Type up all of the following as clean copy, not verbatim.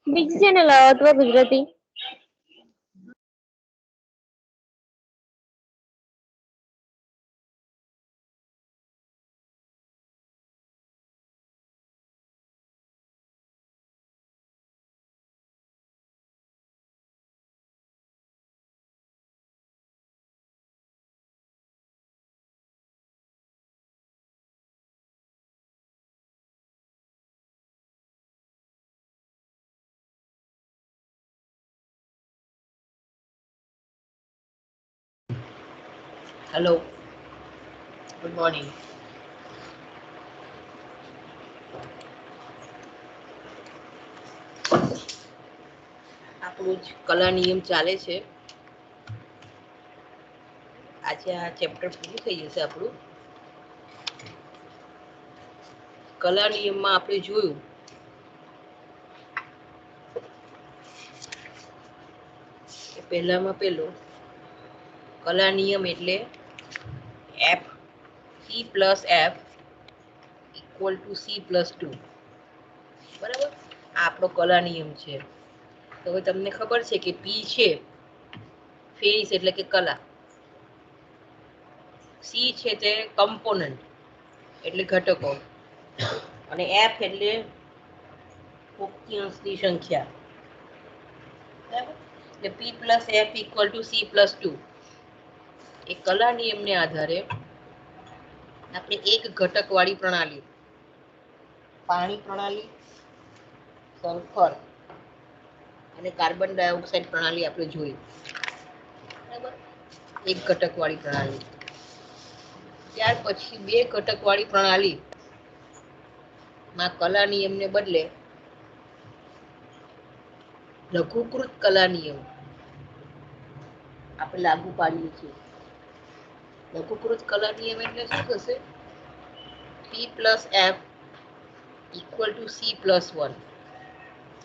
બીજી ચેનલ અથવા Gujarati hello good morning આપણું જ કલા નિયમ ચાલે છે આજે આ ચેપ્ટર પૂરું થઈ જશે આપણું કલા નિયમમાં આપણે જોયું કે પહેલામાં પહેલો કલા નિયમ એટલે F C plus F equal to C plus 2 બરાબર આ આપણો કલા નિયમ છે તો હવે તમને ખબર છે કે પી છે ફેઝ એટલે કે કલા સી છે તે કમ્પોનન્ટ એટલે ઘટકો અને એફ એટલે મુક્તિઅંશની સંખ્યા બરાબર એટલે P plus F equal to C plus 2 એ કલા નિયમને આધારે આપણે એક ઘટકવાળી પ્રણાલી પાણી પ્રણાલી સલ્ફર અને કાર્બન ડાયોક્સાઇડ પ્રણાલી આપણે જોઈ બરાબર એક ઘટકવાળી પ્રણાલી ત્યાર પછી બે ઘટકવાળી પ્રણાલી માં કલા નિયમને બદલે લઘુકૃત કલા નિયમ આપણે લાગુ પાડીએ છીએ લઘુકૃત કલા નિયમ એટલે શું થશે P plus F equal to C plus 1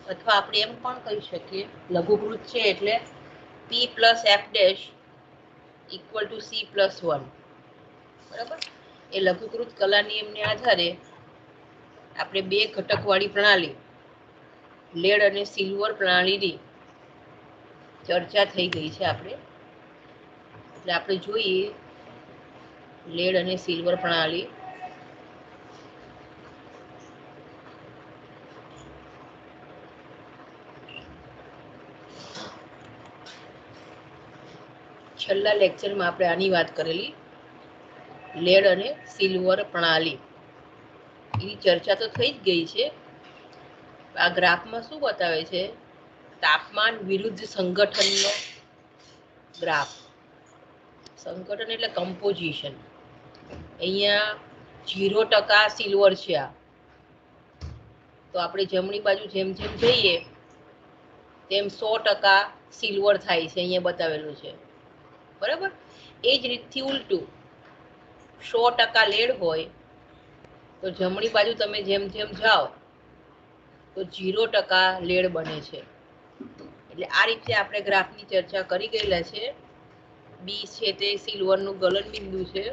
અથવા આપણે એમ પણ કહી શકીએ લઘુકૃત છે એટલે P plus F dash equal to C plus 1 બરાબર એ લઘુકૃત કલા નિયમને આધારે આપણે બે ઘટકવાળી પ્રણાલી લેડ અને સિલ્વર પ્રણાલીની ચર્ચા થઈ ગઈ છે આપણે એટલે આપણે જોઈએ લેડ અને સિલ્વર પ્રણાલી છેલ્લા લેક્ચરમાં આપણે આની વાત કરેલી લેડ અને સિલ્વર પ્રણાલી એની ચર્ચા તો થઈ જ ગઈ છે આ ગ્રાફમાં શું બતાવે છે તાપમાન વિરુદ્ધ સંગઠનનો ગ્રાફ સંગઠન એટલે કમ્પોઝિશન અહીંયા 0% સિલ્વર છે આ તો આપણે જમણી બાજુ જેમ જેમ જઈએ તેમ 100% સિલ્વર થાય છે અહીંયા બતાવેલું છે બરાબર એ જ રીતથી ઉલટું 100% લેડ હોય તો જમણી બાજુ તમે જેમ જેમ જાઓ તો 0% લેડ બને છે એટલે આ રીતે આપણે ગ્રાફની ચર્ચા કરી ગયેલા છે બી છે તે સિલ્વરનું ગલન બિંદુ છે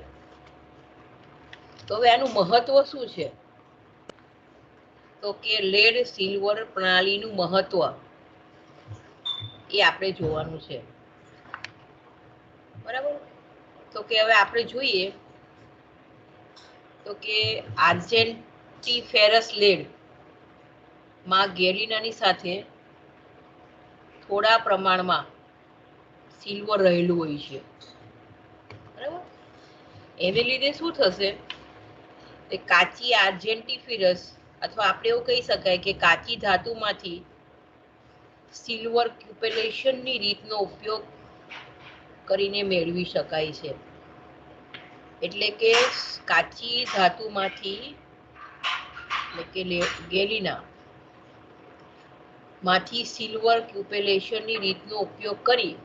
તો હવે આનું મહત્વ શું છે તો કે લેડ સિલ્વર પ્રણાલીનું મહત્વ એ આપણે જોવાનું છે બરાબર તો કે હવે આપણે જોઈએ તો કે આર્જેન્ટિફેરસ લેડ માં ગેલિનાની સાથે થોડા પ્રમાણમાં સિલ્વર રહેલું હોય છે બરાબર એને લીધે શું થશે કે કાચી આર્જેન્ટિફેરસ અથવા આપણે એવું કહી શકાય કે કાચી ધાતુમાંથી સિલ્વર ક્યુપેલેશનની રીતનો ઉપયોગ કરીને મેળવી શકાય છે એટલે કે કાચી ધાતુમાંથી એટલે કે ગેલિના માંથી સિલ્વર ક્યુપેલેશનની રીતનો ઉપયોગ કરી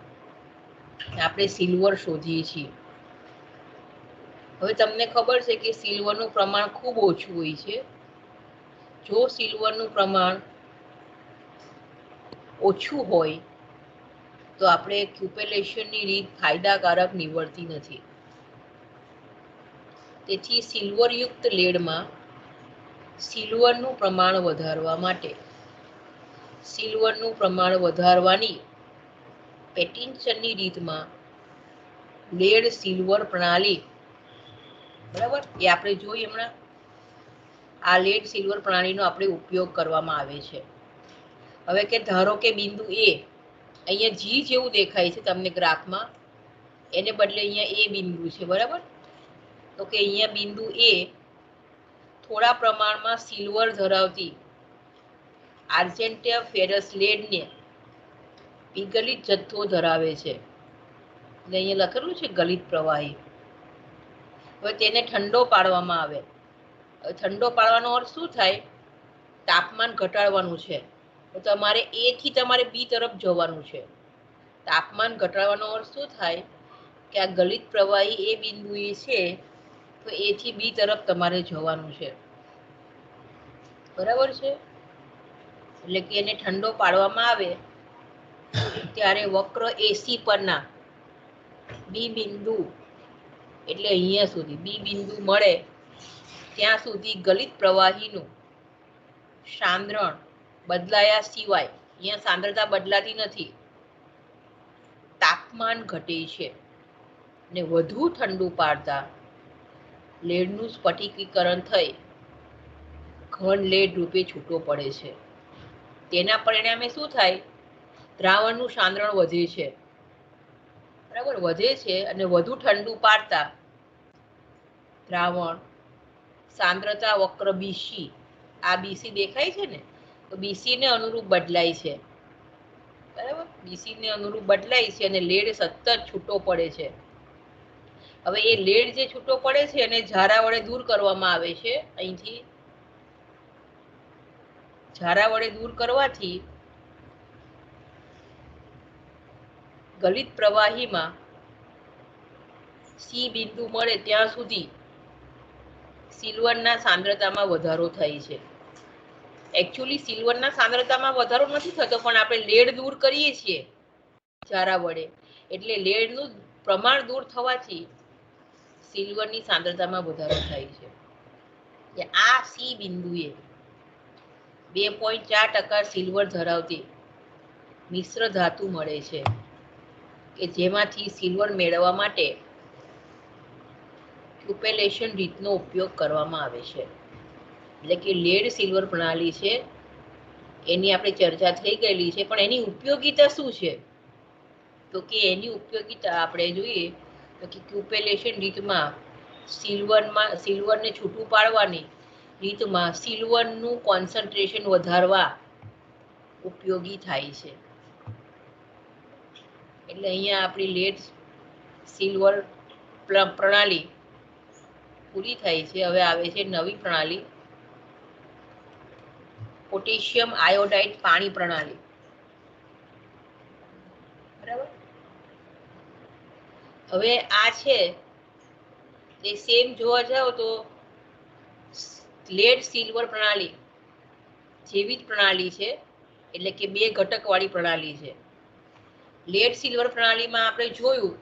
આપણે સિલ્વર શોધીએ છીએ હવે તમને ખબર છે કે સિલ્વરનું પ્રમાણ ખૂબ ઓછું હોય છે જો સિલ્વરનું પ્રમાણ ઓછું હોય તો આપણે ક્યુપેલેશનની રીત ફાયદાકારક નીવડતી નથી. તેથી સિલ્વરયુક્ત લેડમાં સિલ્વરનું પ્રમાણ વધારવા માટે સિલ્વરનું પ્રમાણ વધારવાની પેટિન્સનની રીતમાં લેડ સિલ્વર પ્રણાલી, બરાબર, એ આપણે જોઈ હમણાં. આ લેડ સિલ્વર પ્રણાલીનો આપણે ઉપયોગ કરવામાં આવે છે. હવે કે ધારો કે બિંદુ એ અહીંયા જી જેવું દેખાય છે તમને ગ્રાફમાં, એને બદલે અહીંયા એ બિંદુ છે, બરાબર. તો કે અહીંયા બિંદુ એ થોડા પ્રમાણમાં સિલ્વર ધરાવતી આર્જેન્ટિયા ફેરસ લેડને વિગલિત જથ્થો ધરાવે છે. અહીંયા લખેલું છે ગલિત પ્રવાહી. હવે તેને ઠંડો પાડવામાં આવે. હવે ઠંડો પાડવાનો અર્થ શું થાય? તાપમાન ઘટાડવાનું છે. તો તમારે એ થી તમારે બી તરફ જવાનું છે. તાપમાન ઘટાડવાનો અર્થ શું થાય? કે આ ગલિત પ્રવાહી એ બિંદુએ છે, તો એ થી બી તરફ તમારે જવાનું છે, બરાબર છે. એટલે કે એને ઠંડો પાડવામાં આવે ત્યારે વક્ર એસી પરના બી બિંદુ, એટલે અહીંયા સુધી બી બિંદુ મળે ત્યાં સુધી ગલિત પ્રવાહીનું સાંદ્રણ બદલાયા સિવાય, અહીંયા સાંદ્રતા બદલાતી નથી, તાપમાન ઘટે છે. ને વધુ ઠંડુ પાડતા લેડનું સ્ફટિકીકરણ થઈ ઘન લેડ રૂપે છૂટો પડે છે. તેના પરિણામે શું થાય? દ્રાવણનું સાંદ્રણ વધે છે, બરાબર, વધે છે. અને વધુ ઠંડુ પાડતા દ્રાવણ સાંદ્રતા વક્ર બીસી, આ બીસી દેખાય છે ને, તો બીસી ને અનુરૂપ બદલાય છે, બરાબર. બીસી ને અનુરૂપ બદલાય છે અને લેડ સતત છૂટો પડે છે. હવે એ લેડ જે છૂટો પડે છે એને ઝારા વડે દૂર કરવામાં આવે છે. અહીંથી ઝારા વડે દૂર કરવાથી ગલિત પ્રવાહીમાં સી બિંદુ મળે ત્યાં સુધી સિલ્વરના સાંદ્રતામાં વધારો થાય છે. એકચ્યુઅલી સિલ્વરના સાંદ્રતામાં વધારો નથી થતો, પણ આપણે લેડ દૂર કરીએ છીએ ઝારા વડે, એટલે લેડનું પ્રમાણ દૂર થવાથી સિલ્વરની સાંદ્રતામાં વધારો થાય છે. આ સી બિંદુએ 2.4% સિલ્વર ધરાવતી મિશ્ર ધાતુ મળે છે, કે જેમાંથી સિલ્વર મેળવવા માટે ક્યુપેલેશન રીતનો ઉપયોગ કરવામાં આવે છે. એટલે કે લેડ સિલ્વર પ્રણાલી છે એની આપણે ચર્ચા થઈ ગયેલી છે, પણ એની ઉપયોગિતા શું છે? તો કે એની ઉપયોગિતા આપણે જોઈએ તો કે ક્યુપેલેશન રીતમાં સિલ્વરને છૂટું પાડવાની રીતમાં સિલ્વરનું કોન્સન્ટ્રેશન વધારવા ઉપયોગી થાય છે. એટલે અહીંયા આપણી લેડ સિલ્વર પ્રણાલી પૂરી થાય છે. હવે આવે છે નવી પ્રણાલી, પોટેશિયમ આયોડાઇડ પાણી પ્રણાલી, બરાબર. હવે આ છે તે સેમ જોવા જાવ તો લેડ સિલ્વર પ્રણાલી જેવી જ પ્રણાલી છે, એટલે કે બે ઘટક વાળી પ્રણાલી છે. લેડ સિલ્વર પ્રણાલીમાં આપણે જોયું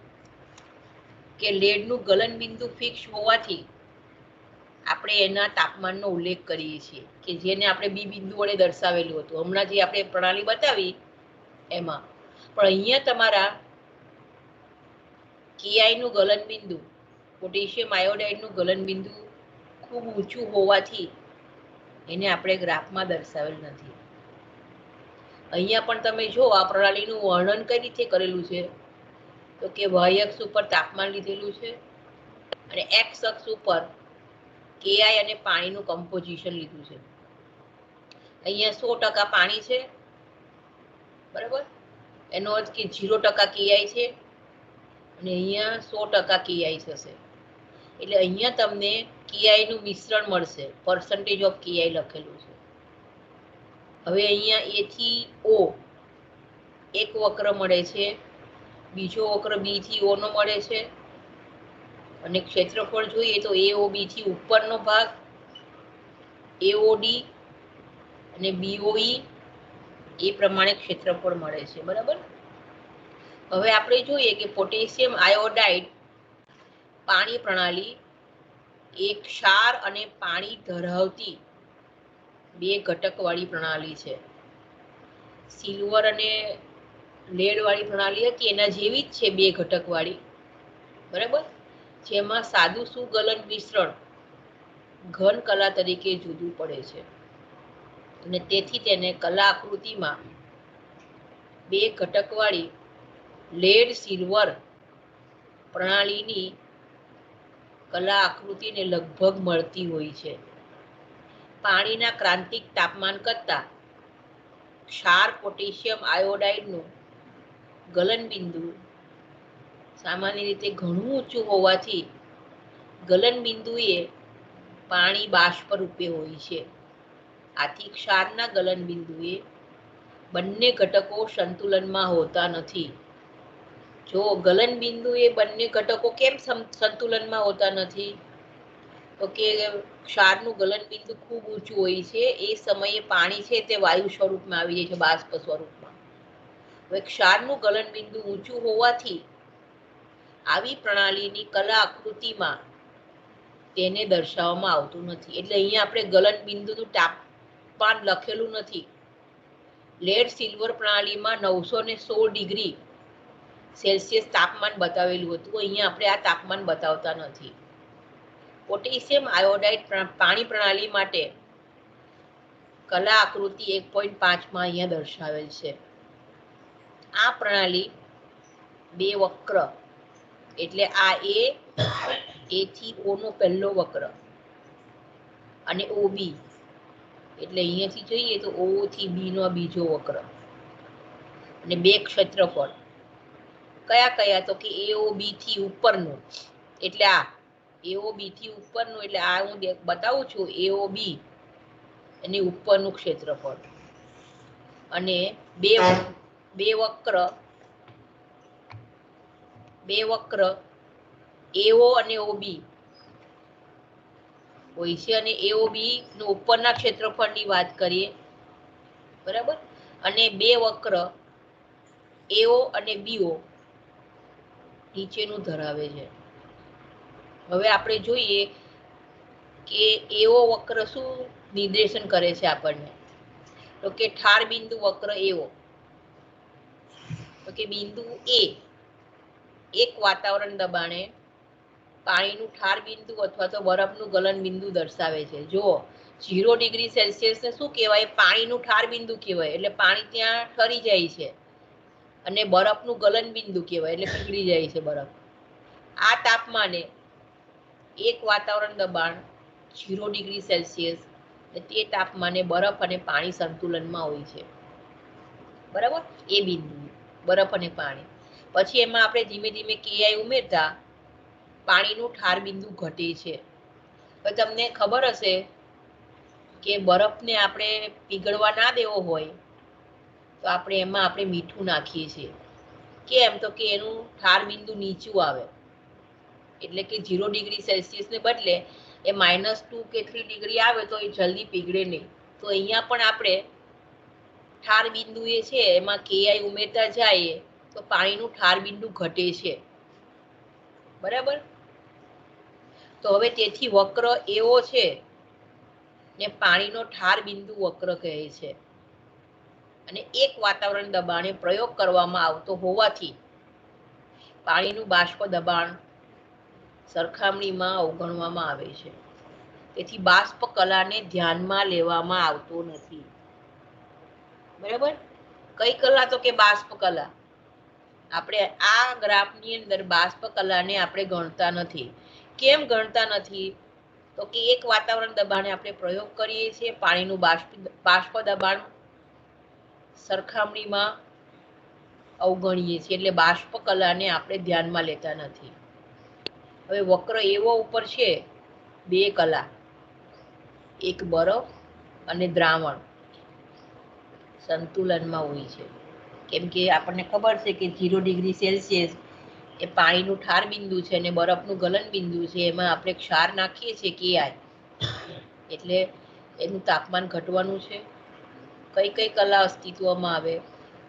કે લેડનું ગલન બિંદુ ફિક્સ હોવાથી આપણે એના તાપમાનનો ઉલ્લેખ કરીએ છીએ, કે જેને આપણે બી બિંદુ વડે દર્શાવેલું હતું હમણાં જે આપણે પ્રણાલી બતાવી એમાં. પણ અહીંયા તમારા કેઆઈનું ગલન બિંદુ, પોટેશિયમ આયોડાઇડનું ગલન બિંદુ ખૂબ ઊંચું હોવાથી એને આપણે ગ્રાફમાં દર્શાવેલ નથી. અહીંયા પણ તમે જો આ પ્રણાલીનું વર્ણન કઈ રીતે કરેલું છે, તો કે વાય અક્ષ ઉપર તાપમાન લીધેલું છે અને એક્સ અક્ષ ઉપર કેઆઈ અને પાણીનું કમ્પોઝિશન લીધું છે. અહીંયા 100% પાણી છે, બરાબર, એનો અર્થ કે 0% કેઆઈ છે, અને અહીંયા 100% કેઆઈ થશે. એટલે અહીંયા તમને કેઆઈ નું મિશ્રણ મળશે, પર્સન્ટેજ ઓફ કેઆઈ લખેલું છે. હવે અહીંયા એ થી ઓ એક વક્ર મળે છે, બીજો વક્ર બી થી ઓ નો મળે છે, અને ક્ષેત્રફળ જોઈએ તો એઓબી થી ઉપરનો ભાગ, એઓડી અને બીઓઈ એ પ્રમાણે ક્ષેત્રફળ મળે છે, બરાબર. હવે આપણે જોઈએ કે પોટેશિયમ આયોડાઇડ પાણી પ્રણાલી એક ક્ષાર અને પાણી ધરાવતી બે ઘટકવાળી પ્રણાલી છે. સિલ્વર અને લેડ વાળી પ્રણાલી હતી એના જેવી જ છે, બે ઘટકવાળી, બરાબર, જેમાં સાદું સુગલન મિશ્રણ ઘન કલા તરીકે જુદું પડે છે અને તેથી તેને કલા આકૃતિમાં બે ઘટકવાળી લેડ સિલ્વર પ્રણાલીની કલા આકૃતિને લગભગ મળતી હોય છે. પાણીના ક્રાંતિક તાપમાન કરતા ક્ષાર પોટેશિયમ આયોડાઇડનું ગલન બિંદુ સામાન્ય રીતે ઘણું ઊંચું હોવાથી ગલન બિંદુએ પાણી બાષ્પ રૂપે હોય છે. આથી ક્ષારના ગલન બિંદુએ બંને ઘટકો સંતુલનમાં હોતા નથી. જો ગલન બિંદુએ બંને ઘટકો કેમ સંતુલનમાં હોતા નથી? તો કે ક્ષારનું ગલન બિંદુ ખૂબ ઊંચું હોય છે, એ સમયે પાણી છે તે વાયુ સ્વરૂપમાં આવી જાય છે, બાષ્પ સ્વરૂપમાં. હવે ક્ષારનું ગલન બિંદુ ઊંચું હોવાથી આવી પ્રણાલીની કલા આકૃતિમાં તેને દર્શાવવામાં આવતું નથી. એટલે અહીંયા આપણે ગલન બિંદુનું તાપમાન લખેલું નથી. લેડ સિલ્વર પ્રણાલીમાં 916 ડિગ્રી સેલ્સિયસ તાપમાન બતાવેલું હતું. અહીંયા આપણે આ તાપમાન બતાવતા નથી. પોટેશિયમ આયોડાઇડ પાણી પ્રણાલી માટે કલા આકૃતિ 1.5માં અહીંયા દર્શાવેલ છે. આ પ્રણાલી બે વક્ર, એટલે આ એ થી ઓ નો પહેલો વક્ર અને OB, એટલે અહીંયાથી જોઈએ તો O થી B નો બીજો વક્ર અને બે ક્ષેત્રફળ કયા કયા? તો કે AOB થી ઉપરનું, એટલે આ AOB થી ઉપરનું, એટલે આ હું બતાવું છું AOB એની ઉપરનું ક્ષેત્રફળ, અને બે વક્ર AO અને OB હોય છે, અને AOB નું ઉપરના ક્ષેત્રફળની વાત કરીએ, બરાબર, અને બે વક્ર AO અને BO નીચેનું ધરાવે છે. હવે આપણે જોઈએ કે AO વક્ર શું નિર્દેશન કરે છે આપણને? તો કે ઠાર બિંદુ વક્ર AO, તો કે બિંદુ A એક વાતાવરણ દબાણે પાણીનું ઠાર બિંદુ અથવા તો બરફનું ગલન બિંદુ દર્શાવે છે. જો 0 ડિગ્રી સેલ્સિયસને શું કહેવાય? પાણીનું ઠાર બિંદુ કહેવાય, એટલે પાણી ત્યાં ઠરી જાય છે, અને બરફનું ગલન બિંદુ કહેવાય, એટલે પીગળી જાય છે બરફ. આ તાપમાને એક વાતાવરણ દબાણ 0 ડિગ્રી સેલ્સિયસ, તે તાપમાને બરફ અને પાણી સંતુલનમાં હોય છે, બરાબર, એ બિંદુ બરફ અને પાણી. પછી એમાં આપણે ધીમે ધીમે KI ઉમેરતા પાણીનું ઠાર બિંદુ ઘટે છે. તો તમને ખબર હશે કે બરફને આપણે પીગળવા ના દેવો હોય તો આપણે મીઠું નાખીએ છીએ. કેમ? તો કે એનું ઠાર બિંદુ નીચું આવે, એટલે કે 0 ડિગ્રી સેલ્સિયસને બદલે એ -2 કે 3 ડિગ્રી આવે તો એ જલ્દી પીગળે નહીં. તો અહીંયા પણ આપણે ઠાર બિંદુ એ છે એમાં KI ઉમેરતા જાય તો પાણીનું ઠાર બિંદુ ઘટે છે, બરાબર. તો હવે તેથી વક્ર AO છે ને પાણીનો ઠાર બિંદુ વક્ર કહે છે, અને એક વાતાવરણ દબાણે પ્રયોગ કરવામાં આવતો હોવાથી પાણીનું બાષ્પ દબાણ સરખામણીમાં અવગણવામાં આવે છે. તેથી બાષ્પ કલાને ધ્યાનમાં લેવામાં આવતો નથી, બરાબર. કઈ કલા? તો કે બાષ્પ કલા. આપણે આ ગ્રાફની અંદર બાષ્પ કલાને આપણે ગણતા નથી. કેમ ગણતા નથી? તો કે એક વાતાવરણ દબાણે આપણે પ્રયોગ કરીએ છીએ, પાણીનું બાષ્પ દબાણ સરખામણીમાં અવગણીએ છીએ, એટલે બાષ્પ કલાને આપણે ધ્યાનમાં લેતા નથી. હવે વક્ર એવો ઉપર છે બે કલા, એક બરફ અને દ્રાવણ સંતુલનમાં હોય છે. કેમ કે આપણને ખબર છે કે 0 ડિગ્રી સેલ્સિયસ એ પાણીનું ઠાર બિંદુ છે અને બરફનું ગલન બિંદુ છે. એમાં આપણે ક્ષાર નાખીએ છીએ KI, એટલે એનું તાપમાન ઘટવાનું છે. કઈ કઈ કલા અસ્તિત્વમાં આવે?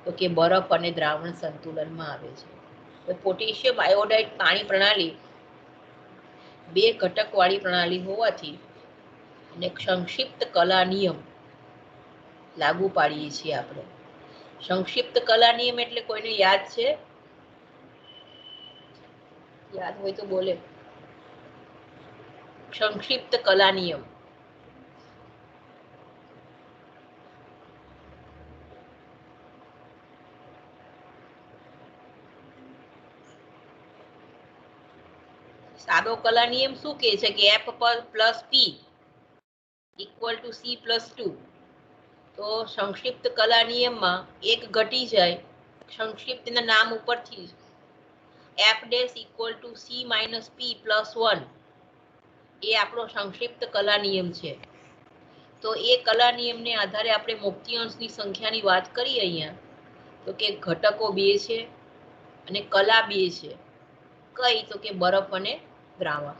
તો કે બરફ અને દ્રાવણ સંતુલનમાં આવે છે. તો પોટેશિયમ આયોડાઇડ પાણી પ્રણાલી બે ઘટકવાળી પ્રણાલી હોવાથી અને સંક્ષિપ્ત કલા નિયમ લાગુ પાડીએ છીએ આપણે. સંક્ષિપ્ત કલા નિયમ એટલે કોઈને યાદ છે? યાદ હોય તો બોલે. સંક્ષિપ્ત કલા નિયમ. સાદો કલા નિયમ શું કહે છે કે F plus P equal to C plus 2. તો સંક્ષિપ્ત કલા નિયમમાં એક ઘટી જાય સંક્ષિપ્તના નામ ઉપરથી F dash equal two C minus P plus 1 એ આપણો સંક્ષિપ્ત કલા નિયમ છે. તો એ કલા નિયમને આધારે આપણે મુક્તિઅંશની સંખ્યાની વાત કરીએ અહીંયા તો કે ઘટકો 2 છે અને કલા 2 છે. કઈ તો કે બરફ અને દ્રાવણ.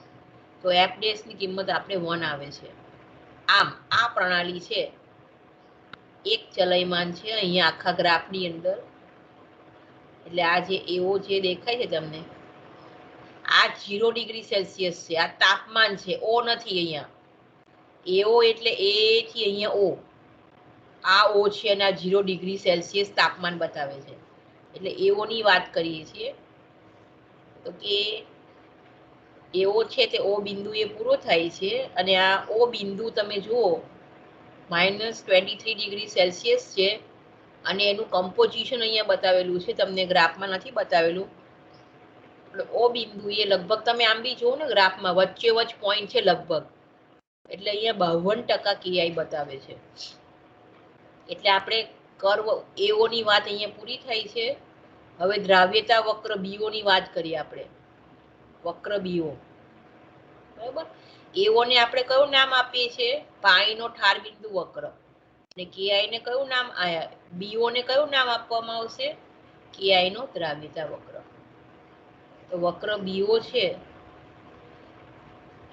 તો F ડેશ ની કિંમત આપણે 1 આવે છે. આમ આ પ્રણાલી છે એક ચલયમાન છે અહીંયા આખા ગ્રાફની અંદર. એટલે આ જે એવો જે દેખાય છે તમને આ 0 ડિગ્રી સેલ્સિયસ છે. આ તાપમાન છે, ઓ નથી અહીંયા. એઓ એટલે એ થી અહીંયા ઓ. આ ઓ છે અને આ 0 ડિગ્રી સેલ્સિયસ તાપમાન બતાવે છે. એટલે એઓની વાત કરીએ છીએ. તો કે એવો છે તે ઓ બિંદુ એ પૂરો થાય છે અને આ ઓ બિંદુ તમે જુઓ -23 ડિગ્રી સેલ્સિયસ છે અને એનું કમ્પોઝિશન અહીંયા બતાવેલું છે. તમને ગ્રાફમાં નથી બતાવેલું. ઓ બિંદુ એ લગભગ તમે આમ બી જુઓ ને ગ્રાફમાં વચ્ચે વચ્ચ પોઈન્ટ છે લગભગ. એટલે અહીંયા 52% KI બતાવે છે. એટલે આપણે કર્વ એઓ ની વાત અહીંયા પૂરી થાય છે. હવે દ્રાવ્યતા વક્ર બીઓ ની વાત કરીએ આપણે. વક્ર બીઓ બરાબર. એઓ ને આપણે કયું નામ આપીએ છીએ? પાણીનો ઠાર બિંદુ વક્ર. અને KI ને કયું નામ આયા? બીઓ ને કયું નામ આપવામાં આવશે? KI નો દ્રાવ્યતા વક્ર. તો વક્ર બીઓ છે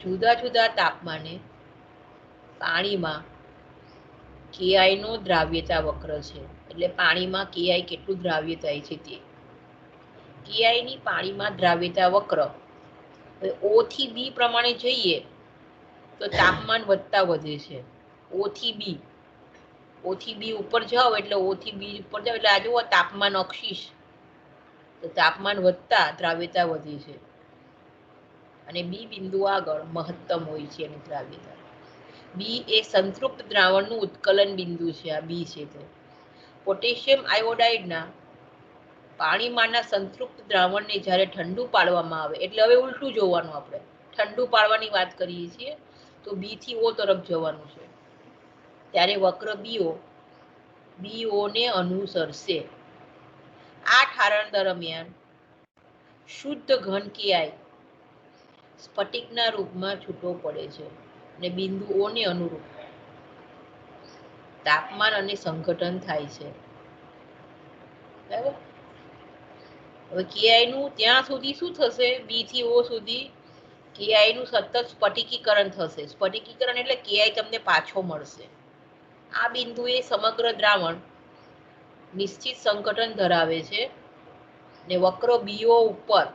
જુદા જુદા તાપમાને પાણીમાં KI નો દ્રાવ્યતા વક્ર છે. એટલે પાણીમાં KI કેટલું દ્રાવ્ય થાય છે તે. KI ની પાણીમાં દ્રાવ્યતા વક્ર ઓ થી બી પ્રમાણે જઈએ તો તાપમાન વધતા વધે છે. ઓ થી બી. ઓ થી બી ઉપર જાઓ એટલે ઓ થી બી ઉપર જાઓ એટલે આ જુઓ તાપમાન અક્ષીશ. તો તાપમાન વધતા દ્રાવ્યતા વધે છે. અને બી બિંદુ આગળ મહત્તમ હોય છે એની દ્રાવ્યતા. બી એ સંતૃપ્ત દ્રાવણનું ઉત્કલન બિંદુ છે. આ બી છે તે. પોટેશિયમ આયોડાઇડના પાણીમાંના સંતૃપ્ત દ્રાવણને જ્યારે ઠંડુ પાડવામાં આવે એટલે હવે ઉલટું જોવાનું આપણે. ઠંડુ પાડવાની વાત કરીએ છીએ તો બી થી ઓ તરફ જવાનું છે. ત્યારે વક્ર બીઓ ને અનુસરશે. આ ઠારણ દરમિયાન શુદ્ધ ઘન KI સ્ફટિકના રૂપમાં છૂટો પડે છે અને બિંદુઓને અનુરૂપ તાપમાન અને સંઘટન થાય છે. બરાબર. હવે KI નું ત્યાં સુધી શું થશે? બી થી ઓ સુધી KI નું સતત સ્ફટિકીકરણ થશે. સ્ફટિકીકરણ એટલે KI તમને પાછો મળશે. આ બિંદુએ સમગ્ર દ્રાવણ નિશ્ચિત સંઘટન ધરાવે છે ને વક્ર બીઓ ઉપર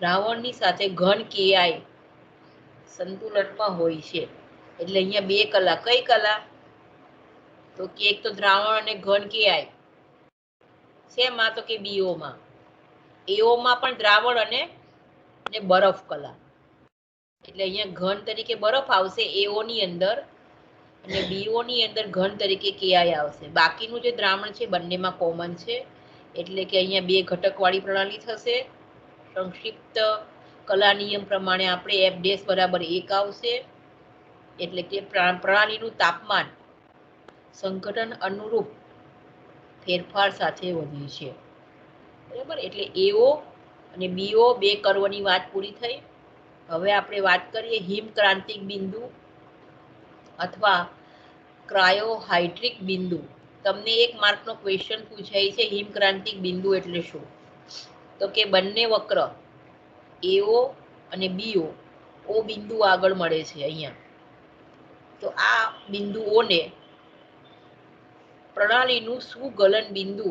દ્રાવણની સાથે ઘન KI સંતુલનમાં હોય છે. એટલે અહીંયા બે કલા. કઈ કલા? તો કે એક તો દ્રાવણ અને ઘન KI. શેમાં? તો કે બીઓમાં. એઓમાં પણ દ્રાવણ અને બરફ કલા. એટલે અહીંયા ઘન તરીકે બરફ આવશે એઓ ની અંદર અને બીઓ ની અંદર ઘન તરીકે KI આવશે. બાકીનું જે દ્રાવણ છે બંનેમાં કોમન છે. એટલે કે અહીંયા બે ઘટકવાળી પ્રણાલી થશે. સંક્ષિપ્ત કલા નિયમ પ્રમાણે આપણે F ડેશ બરાબર 1 આવશે. એટલે કે પ્રણાલીનું તાપમાન સંઘટન અનુરૂપ ફેરફાર સાથે વધે છે. બરાબર. એટલે એઓ અને બીઓ બે કર્વની વાત પૂરી થઈ. હવે આપણે વાત કરીએ હિમક્રાંતિક બિંદુ અથવા ક્રાયોહાઇડ્રિક બિંદુ. તમને 1 માર્કનો ક્વેશ્ચન પૂછાય છે હિમક્રાંતિક બિંદુ એટલે શું? તો કે બંને વક્ર એઓ અને બીઓ ઓ બિંદુ આગળ મળે છે અહીંયા. તો આ બિંદુઓને પ્રણાલીનું સુગલન બિંદુ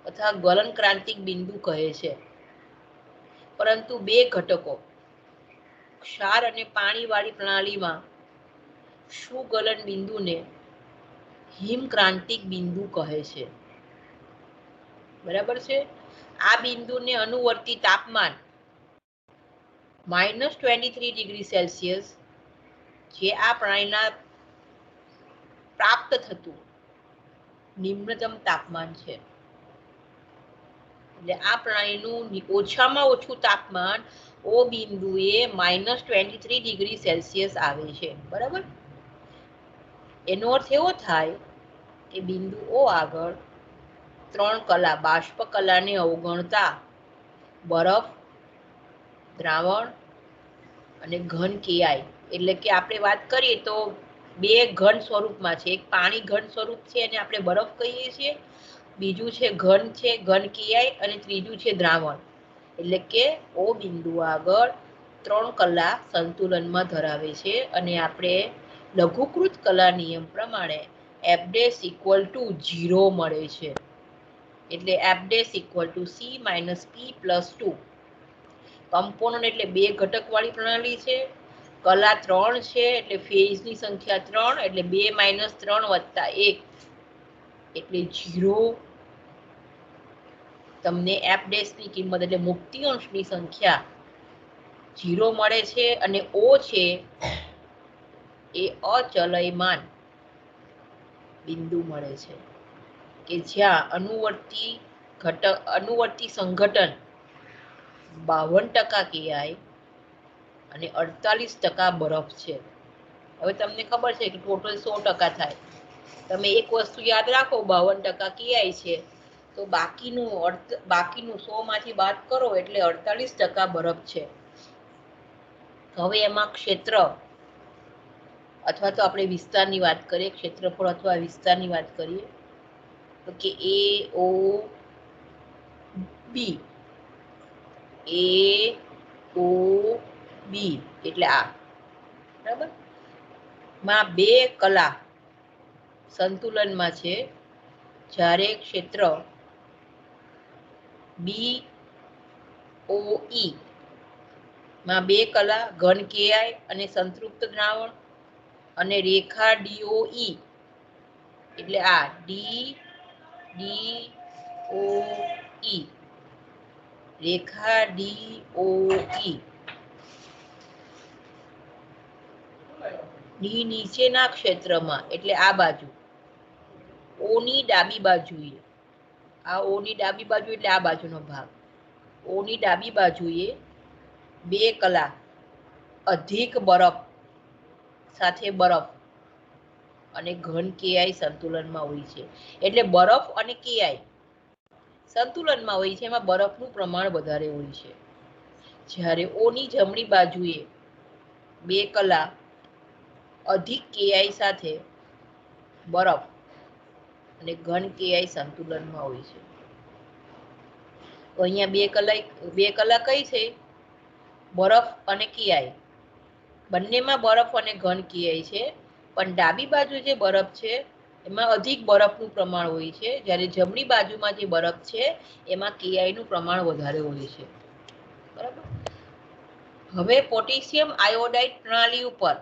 અથવા ગલન ક્રાંતિક બિંદુ કહે છે. પરંતુ બે ઘટકો ક્ષાર અને પાણીવાળી પ્રણાલીમાં સુગલન બિંદુને હિમક્રાંતિક બિંદુ કહે છે. બરાબર છે. આ બિંદુને અનુવર્તી તાપમાન -23°C જે આ પ્રણાલીના પ્રાપ્ત થતું નિમ્નતમ તાપમાન છે. એટલે આ પ્રણાલીનું ઓછામાં ઓછું તાપમાન ઓ બિંદુએ -23°C આવે છે. બરાબર. એનો અર્થ એવો થાય કે બિંદુ ઓ આગળ 3 કલા બાષ્પ કલાને અવગણતા બરફ, દ્રાવણ અને ઘન KI, એટલે કે આપણે વાત કરીએ તો બે ઘન સ્વરૂપમાં છે. એક પાણી ઘન સ્વરૂપ છે એને આપણે બરફ કહીએ છીએ, બીજું છે ઘન KI, અને ત્રીજું છે દ્રાવણ. એટલે કે ઓ બિંદુ આગળ 3 કલા સંતુલનમાં ધરાવે છે અને આપણે લઘુકૃત કલા નિયમ પ્રમાણે F' = 0 મળે છે. એટલે F' = C - P+2. કમ્પોનન્ટ એટલે બે ઘટક વાળી પ્રણાલી છે. કલા 3 છે એટલે ફેઝની સંખ્યા 3, એટલે 2 - 3 + 1 એટલે 0. તમને F' ની કિંમત એટલે મુક્તિ અંશની સંખ્યા 0 મળે છે. અને O છે એ અચલયમાન બિંદુ મળે છે કે જ્યાં અનુવર્તી સંઘટન 52% KI અને 48% બરફ છે. હવે તમને ખબર છે કે ટોટલ 100% થાય. તમે એક વસ્તુ યાદ રાખો, 52% KI છે તો બાકીનું 100 માંથી બાદ કરો એટલે 48% બરફ છે. હવે એમાં ક્ષેત્ર અથવા તો આપણે વિસ્તારની વાત કરીએ, ક્ષેત્રફળ અથવા વિસ્તારની વાત કરીએ તો કે AOB એટલે આ બરાબર માં બે કલા સંતુલનમાં છે, જ્યારે ક્ષેત્ર BOE માં બે કલા ઘન KI અને સંતૃપ્ત દ્રાવણ, અને રેખા DOE એટલે આ DOE રેખા DOE ની નીચેના ક્ષેત્રમાં એટલે આ બાજુ O ની ડાબી બાજુએ, આ O ની ડાબી બાજુ એટલે આ બાજુનો ભાગ, O ની ડાબી બાજુએ બે કલા અધિક બરફ સાથે બરફ અને ઘન KI સંતુલનમાં હોય છે. એટલે બરફ અને KI સંતુલનમાં હોય છે, એમાં બરફનું પ્રમાણ વધારે હોય છે. જ્યારે O ની જમણી બાજુએ બે કલા અધિક KI સાથે બરફ અને ઘન KI સંતુલનમાં હોય છે. તો અહીંયા બે કલા કઈ છે? બરફ અને KI. બંનેમાં બરફ અને ઘન KI છે, પણ ડાબી બાજુ જે બરફ છે એમાં અધિક બરફનું પ્રમાણ હોય છે, જ્યારે જમણી બાજુમાં જે બરફ છે એમાં KI નું પ્રમાણ વધારે હોય છે. બરાબર. હવે પોટેશિયમ આયોડાઇડ પ્રણાલી ઉપર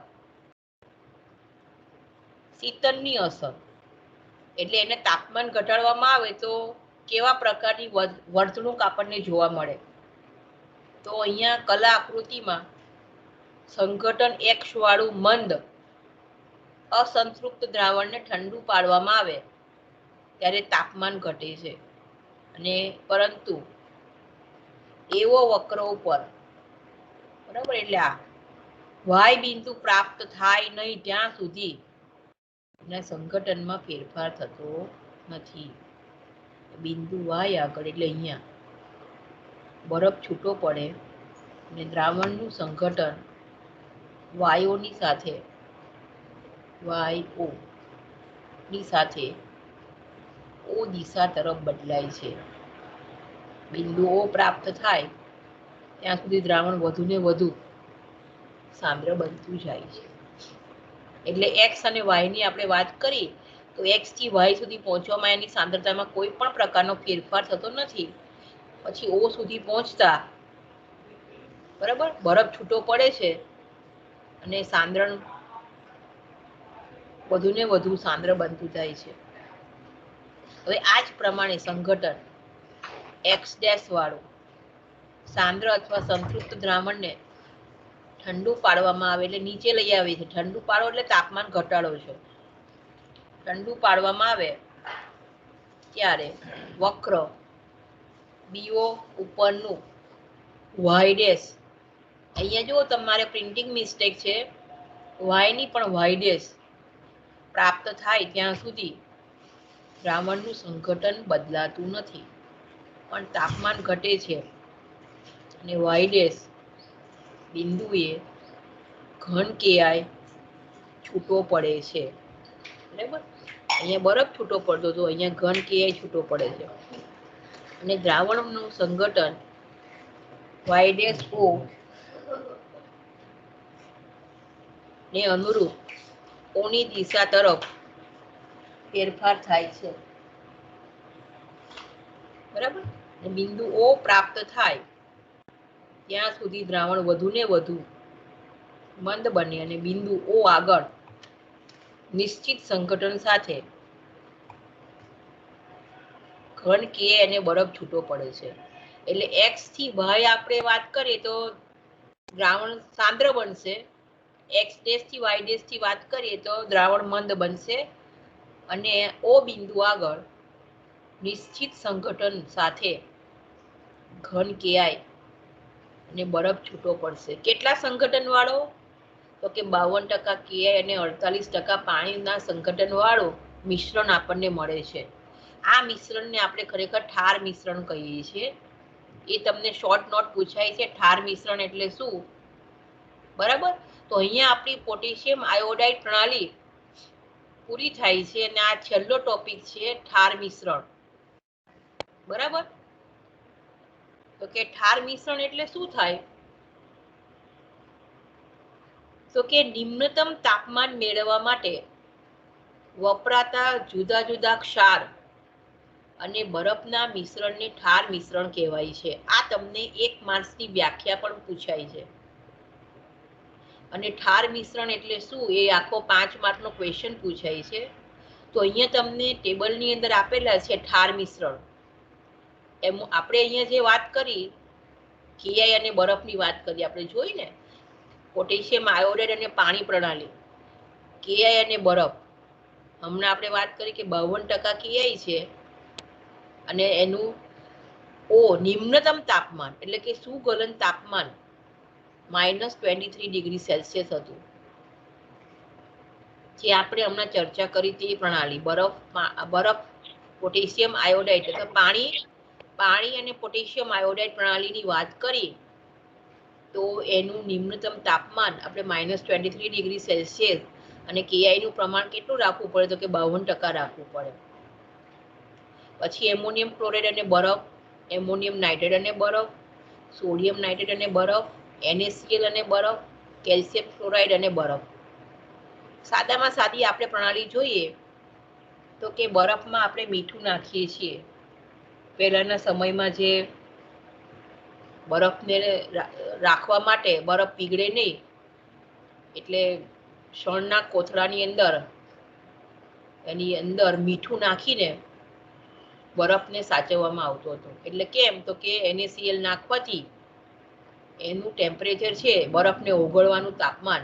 શીતનની અસર, એટલે એને તાપમાન ઘટાડવામાં આવે તો કેવા પ્રકારની વર્તણૂક આપણને જોવા મળે. તો અહીંયા કલા આકૃતિમાં સંઘટન X વાળું મંદ અસંતૃપ્ત દ્રાવણને ઠંડુ પાડવામાં આવે ત્યારે તાપમાન ઘટે છે, અને પરંતુ એવો વક્ર ઉપર બરાબર, એટલે આ વાય બિંદુ પ્રાપ્ત થાય નહીં ત્યાં સુધી સંઘટનમાં ફેરફાર થતો નથી. બિંદુ વાય આગળ એટલે અહીંયા બરફ છૂટો પડે અને દ્રાવણનું સંઘટન વાયોની સાથે YO ની સાથે O દિશા તરફ બદલાય છે. બિંદુ O પ્રાપ્ત થાય ત્યાં સુધી દ્રાવણ વધુ ને વધુ સાંદ્ર બનતું જાય છે. એટલે X અને Y ની આપણે વાત કરી તો x થી y સુધી પહોંચવામાં એની સાંદ્રતામાં કોઈ પણ પ્રકારનો ફેરફાર થતો નથી. પછી O સુધી પહોંચતા બરાબર બરફ છૂટો પડે છે અને સાંદ્રણ વધુ ને વધુ સાંદ્ર બનતું જાય છે. હવે આ જ પ્રમાણે સંઘટન x' વાળું સાંદ્ર અથવા સંતૃપ્ત દ્રાવણને ઠંડુ પાડવામાં આવે એટલે નીચે લઈ આવે છે. ઠંડુ પાડો એટલે તાપમાન ઘટાડો છે. ઠંડુ પાડવામાં આવે ત્યારે વક્ર BO ઉપરનું y' અહીંયા જુઓ તમારે પ્રિન્ટિંગ મિસ્ટેક છે. y ની પણ y' પ્રાપ્ત થાય ત્યાં સુધી દ્રાવણનું સંઘટન બદલાતું નથી, પણ તાપમાન ઘટે છે અને y' બિંદુએ ઘન Ki છૂટો પડે છે. બરાબર, અહીંયા બરફ છૂટો પડતો હતો, અહીંયા ઘન Ki છૂટો પડે છે અને દ્રાવણનું સંઘટન y' O ને અનુરૂપ O ની દિશા તરફ ફેરફાર થાય છે. બરાબર, બિંદુ O પ્રાપ્ત થાય ત્યાં સુધી દ્રાવણ વધુ ને વધુ મંદ બને અને બિંદુ O આગળ નિશ્ચિત સંઘટન સાથે ઘન Ki અને બરફ છૂટો પડે છે. એટલે x થી y આપણે વાત કરીએ તો દ્રાવણ સાંદ્ર બનશે, x' થી y' થી વાત કરીએ તો દ્રાવણ મંદ બનશે અને O બિંદુ આગળ નિશ્ચિત સંઘટન સાથે ઘન Ki અને બરફ છૂટો પડશે. કેટલા સંઘટન વાળો? તો કે 52% Ki અને 48% પાણીના સંઘટન વાળું મિશ્રણ આપણને મળે છે. આ મિશ્રણને આપણે ખરેખર ઠાર મિશ્રણ કહીએ છીએ. એ તમને શોર્ટ નોટ પૂછાય છે, ઠાર મિશ્રણ એટલે શું? બરાબર, તો અહીંયા આપણી પોટેશિયમ આયોડાઇડ પ્રણાલી પૂરી થાય છે અને આ છેલ્લો ટોપિક છે ઠાર મિશ્રણ. બરાબર, તો કે ઠાર મિશ્રણ એટલે શું થાય? તો કે નિમ્નતમ તાપમાન મેળવવા માટે વપરાતા જુદા જુદા ક્ષાર અને બરફના મિશ્રણને ઠાર મિશ્રણ કહેવાય છે. આ તમને 1 માર્ક્સની વ્યાખ્યા પણ પૂછાય છે. અને ઠાર મિશ્રણ એટલે શું એ આખો 5 માર્કનો ક્વેશ્ચન પૂછાય છે. તો અહીંયા તમને ટેબલની અંદર આપેલા છે ઠાર મિશ્રણ. એમ આપણે અહીંયા જે વાત કરી Ki અને બરફની વાત કરી, આપણે જોઈ ને પોટેશિયમ આયોડાઇડ અને પાણી પ્રણાલી, Ki અને બરફ. હમણાં આપણે વાત કરી કે 52% Ki છે અને એનું O નિમ્નતમ તાપમાન એટલે કે સુગલન તાપમાન -23 ડિગ્રી સેલ્સિયસ હતું. જે આપણે હમણાં ચર્ચા કરી તે પ્રણાલી બરફ પોટેશિયમ આયોડાઇડ અથવા પાણી અને પોટેશિયમ આયોડાઇડ પ્રણાલીની વાત કરી તો એનું નિમ્નતમ તાપમાન આપણે -23 ડિગ્રી સેલ્સિયસ અને Ki નું પ્રમાણ કેટલું રાખવું પડે? તો કે 52% રાખવું પડે. પછી એમોનિયમ ક્લોરાઇડ અને બરફ, એમોનિયમ નાઇટ્રેટ અને બરફ, સોડિયમ નાઇટ્રેટ અને બરફ, NaCl અને બરફ, કેલ્શિયમ ક્લોરાઇડ અને બરફ. સાદામાં સાદી આપણે પ્રણાલી જોઈએ તો કે બરફમાં આપણે મીઠું નાખીએ છીએ. પહેલાના સમયમાં જે બરફને રાખવા માટે બરફ પીગળે નહીં એટલે શણના કોથળાની અંદર એની અંદર મીઠું નાખીને બરફને સાચવવામાં આવતો હતો. એટલે કેમ? તો કે NaCl નાખવાથી એનું ટેમ્પરેચર છે બરફને ઓગળવાનું તાપમાન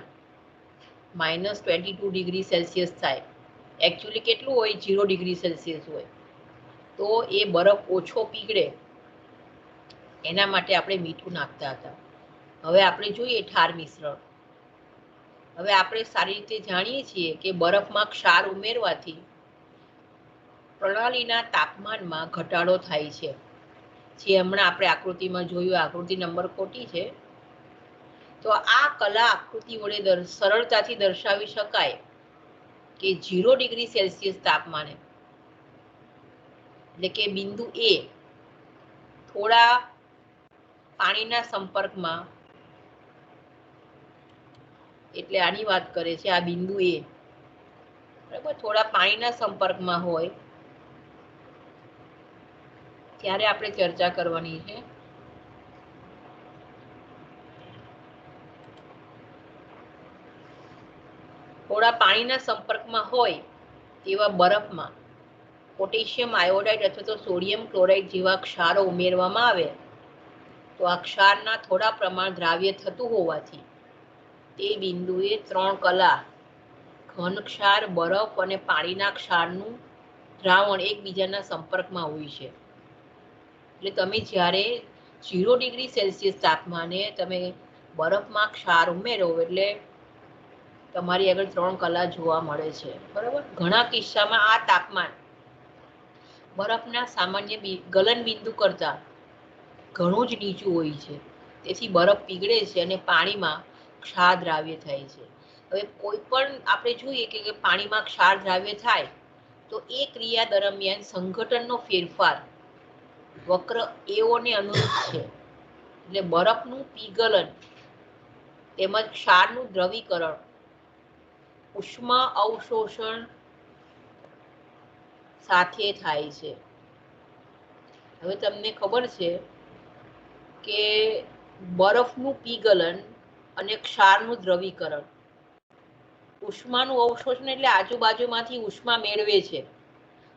-22 ડિગ્રી સેલ્સિયસ થાય. એકચ્યુઅલી કેટલું હોય? 0 ડિગ્રી સેલ્સિયસ હોય. તો એ બરફ ઓછો પીગળે એના માટે આપણે મીઠું નાખતા હતા. હવે આપણે જોઈએ ઠાર મિશ્રણ. હવે આપણે સારી રીતે જાણીએ છીએ કે બરફમાં ક્ષાર ઉમેરવાથી પ્રણાલીના તાપમાનમાં ઘટાડો થાય છે. જે હમણાં આપણે આકૃતિમાં જોયું, આકૃતિ નંબર ખોટી છે. તો આ કલા આકૃતિ વડે સરળતાથી દર્શાવી શકાય કે 0 ડિગ્રી સેલ્સિયસ તાપમાને એટલે કે બિંદુ A થોડા પાણીના સંપર્કમાં, એટલે આની વાત કરે છે આ બિંદુ A બરાબર, થોડા પાણીના સંપર્કમાં હોય ત્યારે આપણે ચર્ચા કરવાની છે. થોડા પાણીના સંપર્કમાં હોય તેવા બરફમાં પોટેશિયમ આયોડાઇડ અથવા તો સોડિયમ ક્લોરાઇડ જેવા ક્ષારો ઉમેરવામાં આવે તો આ ક્ષારના થોડા પ્રમાણ દ્રાવ્ય થતું હોવાથી તે બિંદુએ 3 કલા ઘન ક્ષાર, બરફ અને પાણીના ક્ષારનું દ્રાવણ એકબીજાના સંપર્કમાં હોય છે. એટલે તમે જ્યારે 0°C તાપમાને તમે બરફમાં ક્ષાર ઉમેરો એટલે તમારી આગળ 3 કલા જોવા મળે છે. બરાબર, ઘણા કિસ્સામાં આ તાપમાન બરફના સામાન્ય ગલન બિંદુ કરતા ઘણું જ નીચું હોય છે. તેથી બરફ પીગળે છે અને પાણીમાં ક્ષાર દ્રાવ્ય થાય છે. હવે કોઈ પણ આપણે જોઈએ કે પાણીમાં ક્ષાર દ્રાવ્ય થાય તો એ ક્રિયા દરમિયાન સંઘટનનો ફેરફાર વક્ર એઓને અનુરૂપ છે. એટલે બરફનું પીગલન તેમજ ક્ષારનું દ્રવીકરણ ઉષ્મા અવશોષણ સાથે થાય છે. હવે તમને ખબર છે કે બરફનું પીગલન અને ક્ષારનું દ્રવીકરણ, ઉષ્માનું અવશોષણ એટલે આજુબાજુમાંથી ઉષ્મા મેળવે છે.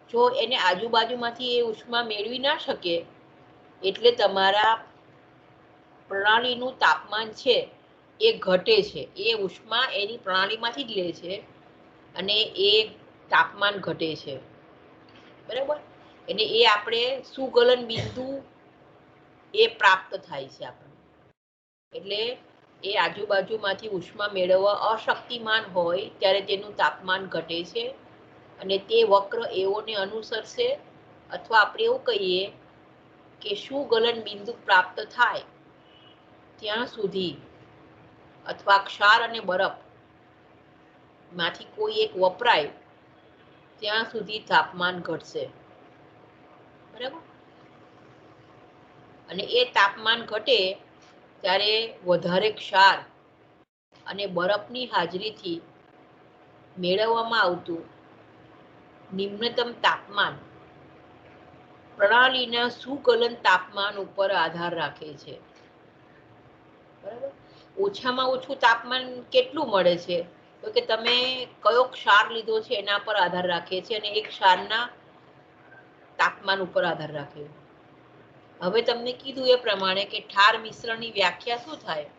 જો એને આજુબાજુમાંથી એ ઉષ્મા મેળવી ના શકે એટલે તમારા પ્રણાલીનું તાપમાન છે એ ઘટે છે. એ ઉષ્મા એની પ્રણાલીમાંથી જ લે છે અને એ તાપમાન ઘટે છે. બરાબર, એટલે એ આપણે સુગલન બિંદુ એ પ્રાપ્ત થાય છે આપણને. એટલે એ આજુબાજુમાંથી ઉષ્મા મેળવવા અશક્તિમાન હોય ત્યારે તેનું તાપમાન ઘટે છે અને તે વક્ર એઓને અનુસરશે, અથવા આપણે એવું કહીએ કે સુગલન બિંદુ પ્રાપ્ત થાય ત્યાં સુધી અથવા ક્ષાર અને બરફ માંથી કોઈ એક વપરાય ત્યાં સુધી તાપમાન ઘટશે. બરાબર, અને એ તાપમાન ઘટે ત્યારે વધારે ક્ષાર અને બરફની હાજરીથી મેળવવામાં આવતું નિમ્નતમ તાપમાન પ્રણાલીના સુગલન તાપમાન ઉપર આધાર રાખે છે. બરાબર, ઓછામાં ઓછું તાપમાન કેટલું મળે છે તો કે તમે કયો ક્ષાર લીધો છે એના પર આધાર રાખે છે અને એક ક્ષારના તાપમાન ઉપર આધાર રાખે. હવે તમને કીધું એ પ્રમાણે કે ઠાર મિશ્રણની વ્યાખ્યા શું થાય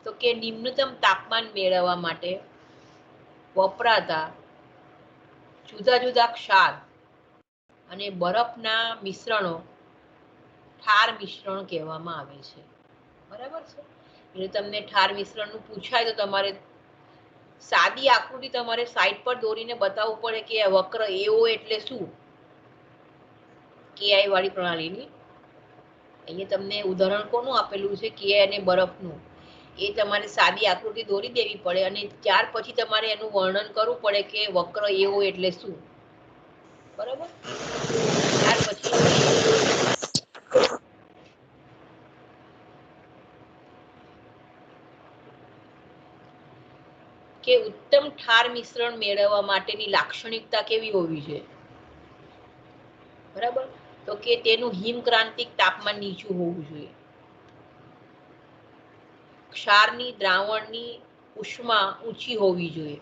તો કે નિમ્નતમ તાપમાન મેળવવા માટે વપરાતા જુદા જુદા ક્ષાર અને બરફના મિશ્રણો ઠાર મિશ્રણ કહેવામાં આવે છે. બરાબર છે, એટલે તમને ઠાર મિશ્રણનું પૂછાય તો તમારે સાદી આકૃતિ તમારે સાઈડ પર દોરીને બતાવવું પડે કે આ વક્ર એઓ એટલે શું, કેઆઈ વાળી પ્રણાલીની. અહીંયા તમને ઉદાહરણ કોનું આપેલું છે, કેઆઈ અને બરફનું. એ તમારે સાદી આકૃતિ દોરી દેવી પડે અને ત્યાર પછી તમારે એનું વર્ણન કરવું પડે કે વક્ર એઓ એટલે શું. બરાબર, ત્યાર પછી કે ઉત્તમ ઠાર મિશ્રણ મેળવવા માટેની લાક્ષણિકતા કેવી હોવી જોઈએ. બરાબર, તો કે તેનું હિમક્રાંતિક તાપમાન નીચું હોવું જોઈએ. ક્ષારની દ્રાવણની ઉષ્મા ઊંચી હોવી જોઈએ,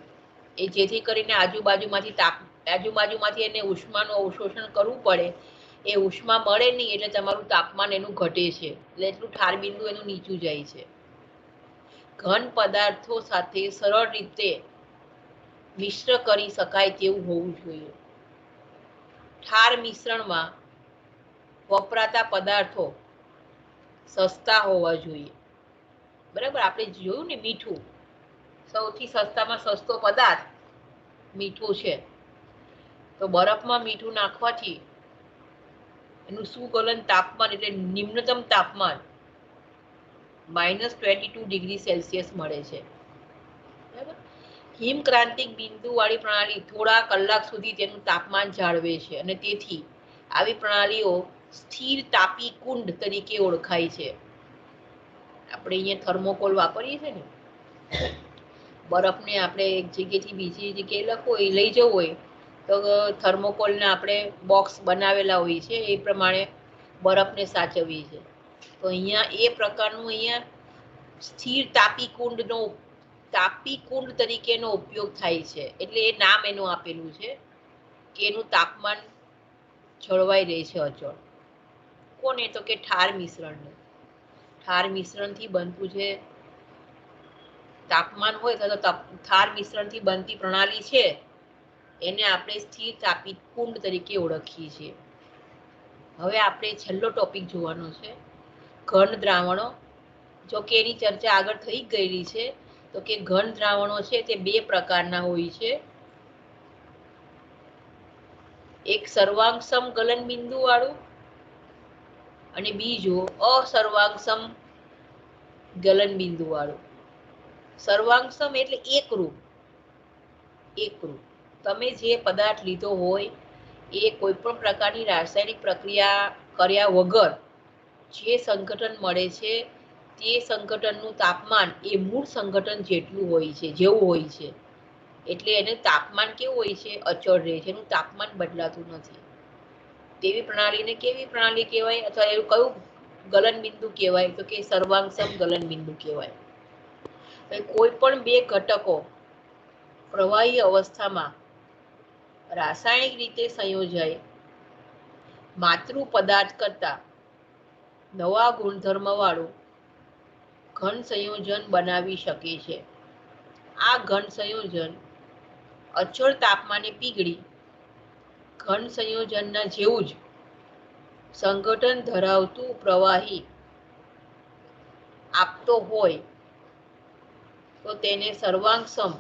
એ જેથી કરીને આજુબાજુમાંથી એને ઉષ્માનું અવશોષણ કરવું પડે. એ ઉષ્મા મળે નહીં એટલે તમારું તાપમાન એનું ઘટે છે, એટલે એટલું ઠાર બિંદુ એનું નીચું જાય છે. ઘન પદાર્થો સાથે સરળ રીતે મિશ્ર કરી શકાય તેવું હોવું જોઈએ. ઠાર મિશ્રણમાં વપરાતા પદાર્થો સસ્તા હોવા જોઈએ. બરાબર, આપણે જોયું ને મીઠું, સૌથી સસ્તામાં સસ્તો પદાર્થ મીઠું છે. તો બરફમાં મીઠું નાખવાથી એનું સુગલન તાપમાન એટલે નિમ્નતમ તાપમાન -22°C મળે છે. બરાબર, હિમક્રાંતિક બિંદુ વાળી પ્રણાલી થોડા કલાક સુધી તેનું તાપમાન જાળવે છે અને તેથી આવી પ્રણાલીઓ સ્થિર તાપી કુંડ તરીકે ઓળખાય છે. આપણે અહીંયા થર્મોકોલ વાપરીએ છીએ ને, બરફને આપણે એક જગ્યાએથી બીજી જગ્યાએ લખવું હોય, લઈ જવું હોય તો થર્મોકોલના આપણે બોક્સ બનાવેલા હોય છે, એ પ્રમાણે બરફને સાચવવી છે. તો અહીંયા એ પ્રકારનું અહીંયા સ્થિર તાપી કુંડ તરીકેનો ઉપયોગ થાય છે. એટલે એ નામ એનું આપેલું છે કે એનું તાપમાન જળવાઈ રહે છે અચળ. કોને? તો કે ઠાર મિશ્રણ. ઠાર મિશ્રણથી બનતું છે તાપમાન હોય તો ઠાર મિશ્રણથી બનતી પ્રણાલી છે એને આપણે સ્થિર તાપી કુંડ તરીકે ઓળખીએ છીએ. હવે આપણે છેલ્લો ટોપિક જોવાનો છે, ઘન દ્રાવણો. જો કે એની ચર્ચા આગળ થઈ ગયેલી છે. તો કે ઘન દ્રાવણો છે તે બે પ્રકારના હોય છે. એક સર્વાંગસમ ગલન બિંદુ વાળું અને બીજું અસર્વાંગસમ ગલન બિંદુ વાળું. સર્વાંગસમ એટલે એકરૂપ. તમે જે પદાર્થ લીધો હોય એ કોઈ પણ પ્રકારની રાસાયણિક પ્રક્રિયા કર્યા વગર જે સંઘટન મળે છે તે સંઘટનનું તાપમાન એ મૂળ સંઘટન જેટલું હોય છે, જેવું હોય છે. એટલે એનું તાપમાન કેવું હોય છે? અચળ રહે છે, એનું તાપમાન બદલાતું નથી. તેવી પ્રણાલીને કેવી પ્રણાલી કહેવાય, અથવા એવું કયું ગલન બિંદુ કહેવાય? તો કે સર્વાંગસમ ગલન બિંદુ કહેવાય. કોઈ પણ બે ઘટકો પ્રવાહી અવસ્થામાં રાસાયણિક રીતે સંયોજાય માતૃ પદાર્થ કરતા નવા ગુણધર્મ વાળું ઘન સંયોજન બનાવી શકે છે. આ ઘન સંયોજન અચળ તાપમાને પીગળી ઘન સંયોજનના જેવું જ સંગઠન ધરાવતું પ્રવાહી આપતો હોય તો તેને સર્વાંગસમ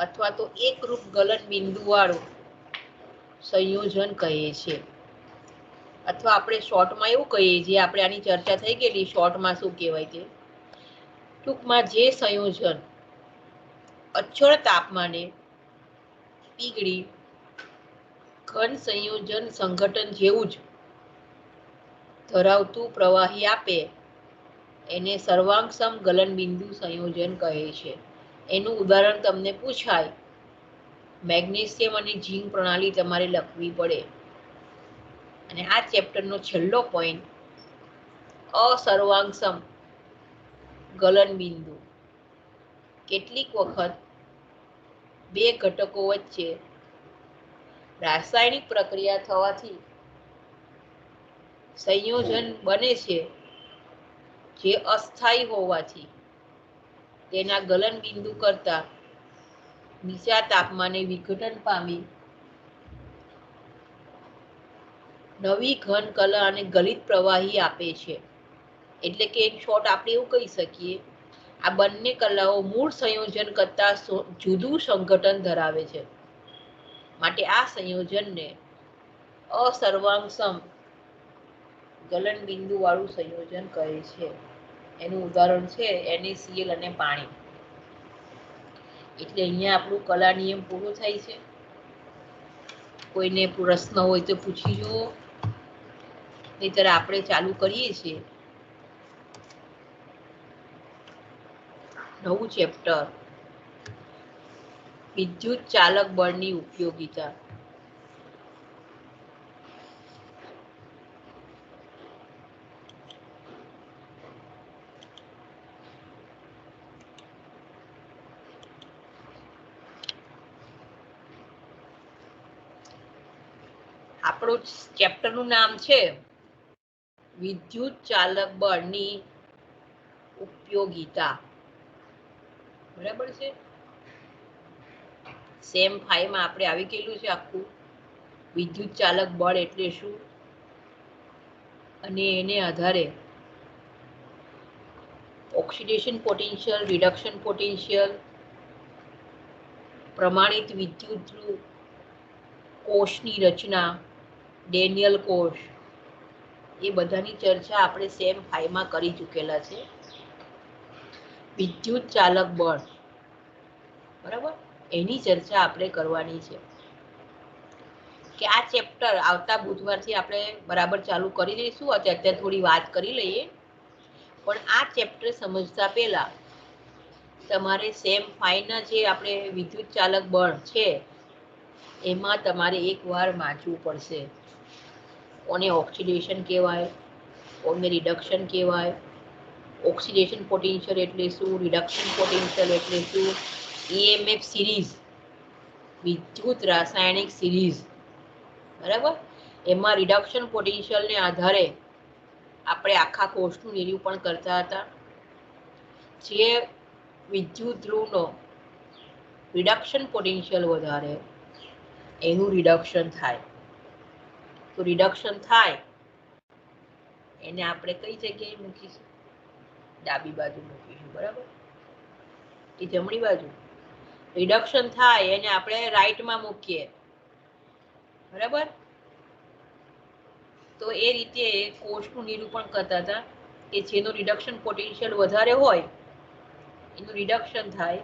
અથવા તો એકરૂપ ગલન બિંદુ વાળું સંયોજન કહે છે. અથવા આપણે શોર્ટમાં એવું કહીએ, જે આપણે આની ચર્ચા થઈ ગયેલી, શોર્ટમાં શું કહેવાય તે ટૂંકમાં જે સંયોજન અચળ તાપમાને પીગળી ઘન સંયોજન સંગઠન જેવું જ ધરાવતું પ્રવાહી આપે એને સર્વાંગસમ ગલન બિંદુ સંયોજન કહે છે. એનું ઉદાહરણ તમને પૂછાય, મેગ્નેશિયમ અને ઝીંક પ્રણાલી તમારે લખવી પડે. અને આ ચેપ્ટરનો છેલ્લો પોઈન્ટ અસર્વાંગસમ ગલન બિંદુ. કેટલીક વખત બે ઘટકો વચ્ચે રાસાયણિક પ્રક્રિયા થવાથી સંયોજન બને છે જે અસ્થાયી હોવાથી તેના ગલન બિંદુ કરતા નીચા તાપમાને વિઘટન પામી નવી ઘન કલા અને ગલિત પ્રવાહી આપે છે. એટલે કે ઇન શોર્ટ આપણે એવું કહી શકીએ, આ બંને કલાઓ મૂળ સંયોજન કરતા જુદું સંગઠન ધરાવે છે. માટે આ સંયોજનને અસર્વાંગસમ ગલન બિંદુ વાળું સંયોજન કહે છે. એનું ઉદાહરણ છે NaCl અને પાણી. એટલે અહીંયા આપણું કલા નિયમ પૂરો થાય છે. કોઈને પ્રશ્ન હોય તો પૂછી જુઓ, નહીંતર આપણે ચાલુ કરીએ છીએ નવું ચેપ્ટર, વિદ્યુત ચાલક બળની ઉપયોગિતા. આપણું ચેપ્ટરનું નામ છે વિદ્યુત ચાલક બળની ઉપયોગિતા. બરાબર છે? સેમ 5 માં આપણે આવી ગયેલું છે આખું વિદ્યુત ચાલક બળ એટલે શું, અને એને આધારે ઓક્સિડેશન પોટેન્શિયલ, રિડક્શન પોટેન્શિયલ, પ્રમાણિત વિદ્યુત કોષની રચના, ડેનિયલ કોષ, એ બધાની ચર્ચા આપણે સેમ 5 માં કરી ચૂકેલા છે. વિદ્યુત ચાલક બળ, બરાબર, એની ચર્ચા આપણે કરવાની છે. કે આ ચેપ્ટર આવતા બુધવારથી આપણે બરાબર ચાલુ કરી દઈશું. અત્યારે થોડી વાત કરી લઈએ. પણ આ ચેપ્ટર સમજતા પહેલા તમારે સેમ ફાઈના જે આપણે વિદ્યુત ચાલક બળ છે એમાં તમારે એકવાર વાંચવું પડશે. કોને ઓક્સિડેશન કહેવાય, કોને રિડક્શન કહેવાય, ઓક્સિડેશન પોટેન્શિયલ એટલે શું, રિડક્શન પોટેન્શિયલ એટલે શું, EMF સિરીઝ, વિદ્યુત રાસાયણિક સિરીઝ, બરાબર. એમાં રિડક્શન પોટેન્શિયલને આધારે આપણે આખા કોષનું નિરૂપણ કરતા હતા. જે વિદ્યુત ધ્રુવનો રિડક્શન પોટેન્શિયલ વધારે એનું રિડક્શન થાય. તો રિડક્શન થાય એને આપણે કઈ જગ્યાએ મૂકીશું? ડાબી બાજુ મૂકીશું, બરાબર. એ જમણી બાજુ. રિડક્શન થાય એને આપણે રાઈટમાં મૂકીએ, બરાબર. તો એ રીતે કોષનું નિરૂપણ કરતા હતા કે જેનો રિડક્શન પોટેન્શિયલ વધારે હોય એનું રિડક્શન થાય,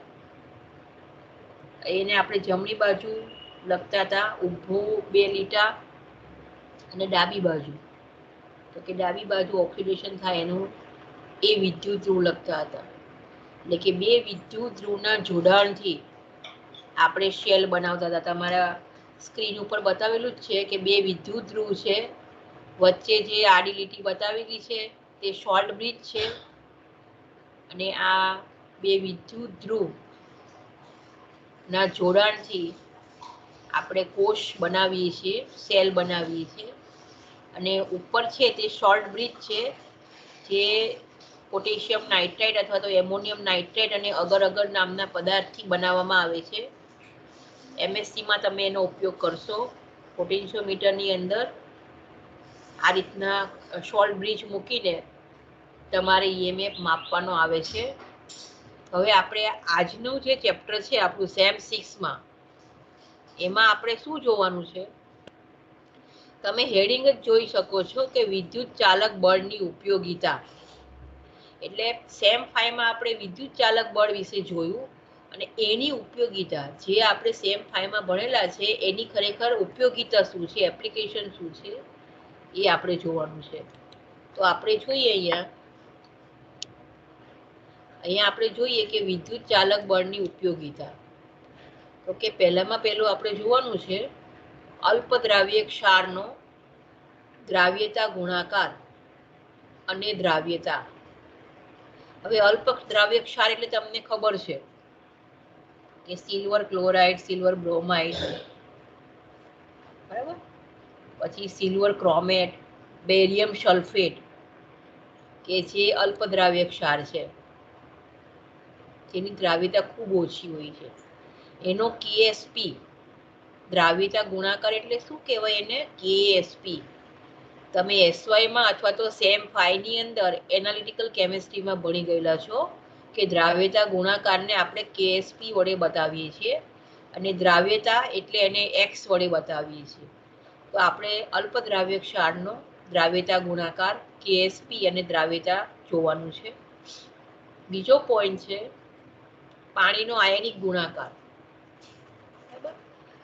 એને આપણે જમણી બાજુ લખતા હતા ઊભું 2 લીટા, અને ડાબી બાજુ તો કે ડાબી બાજુ ઓક્સિડેશન થાય એનું એ વિદ્યુત ધ્રુવ લખતા હતા. એટલે કે 2 વિદ્યુત ધ્રુવના જોડાણથી આપણે શેલ બનાવતા હતા. તમારા સ્ક્રીન ઉપર બતાવેલું જ છે કે 2 વિદ્યુત ધ્રુવ છે, વચ્ચે જે આડી લીટી બતાવેલી છે તે શોર્ટ બ્રિજ છે, અને આ 2 વિદ્યુત ધ્રુવ ના જોડાણથી આપણે કોષ બનાવીએ છીએ, સેલ બનાવીએ છીએ. અને ઉપર છે તે શોર્ટ બ્રિજ છે, જે પોટેશિયમ નાઇટ્રાઇટ અથવા તો એમોનિયમ નાઇટ્રેટ અને અગર અગર નામના પદાર્થથી બનાવવામાં આવે છે. MSCમાં તમે એનો ઉપયોગ કરશો. પોટેન્શિયોમીટરની અંદર આ રીતના શોર્ટ બ્રિજ મૂકીને તમારે EMF માપવાનો આવે છે. હવે આપણે આજનું જે ચેપ્ટર છે આપણું સેમ 6માં, એમાં આપણે શું જોવાનું છે? તમે હેડિંગ જ જોઈ શકો છો કે વિદ્યુત ચાલક બળની ઉપયોગિતા. એટલે સેમ 5માં આપણે વિદ્યુત ચાલક બળ વિશે જોયું, અને એની ઉપયોગિતા જે આપણે સેમ 5માં ભણેલા છે એની ખરેખર ઉપયોગિતા શું છે, એપ્લિકેશન શું છે, એ આપણે જોવાનું છે. તો આપણે જોઈએ અહીંયા આપણે જોઈએ કે વિદ્યુત ચાલક બળની ઉપયોગિતા. તો કે પહેલામાં પહેલું આપણે જોવાનું છે અલ્પદ્રાવ્ય ક્ષારનો દ્રાવ્યતા ગુણાકાર અને દ્રાવ્યતા. હવે અલ્પ દ્રાવ્ય ક્ષાર એટલે તમને ખબર છે કે સિલ્વર ક્લોરાઇડ, સિલ્વર બ્રોમાઇડ, બરાબર. પછી સિલ્વર ક્રોમેટ, બેરિયમ સલ્ફેટ, કે જે અલ્પદ્રાવ્ય ક્ષાર છે, જેની દ્રાવ્યતા ખૂબ ઓછી હોય છે. એનો KSP દ્રાવ્યતા ગુણાકાર એટલે શું કહેવાય? એને KSP. તમે SYમાં અથવા તો સેમ 5ની અંદર એનાલિટિકલ કેમિસ્ટ્રીમાં ભણી ગયેલા છો કે દ્રાવ્યતા ગુણાકારને આપણે KSP વડે બતાવીએ છીએ, અને દ્રાવ્યતા એટલે એને X વડે બતાવીએ છીએ. તો આપણે અલ્પદ્રાવ્ય ક્ષારનો દ્રાવ્યતા ગુણાકાર KSP અને દ્રાવ્યતા જોવાનું છે. બીજો પોઈન્ટ છે પાણીનો આયનિક ગુણાકાર.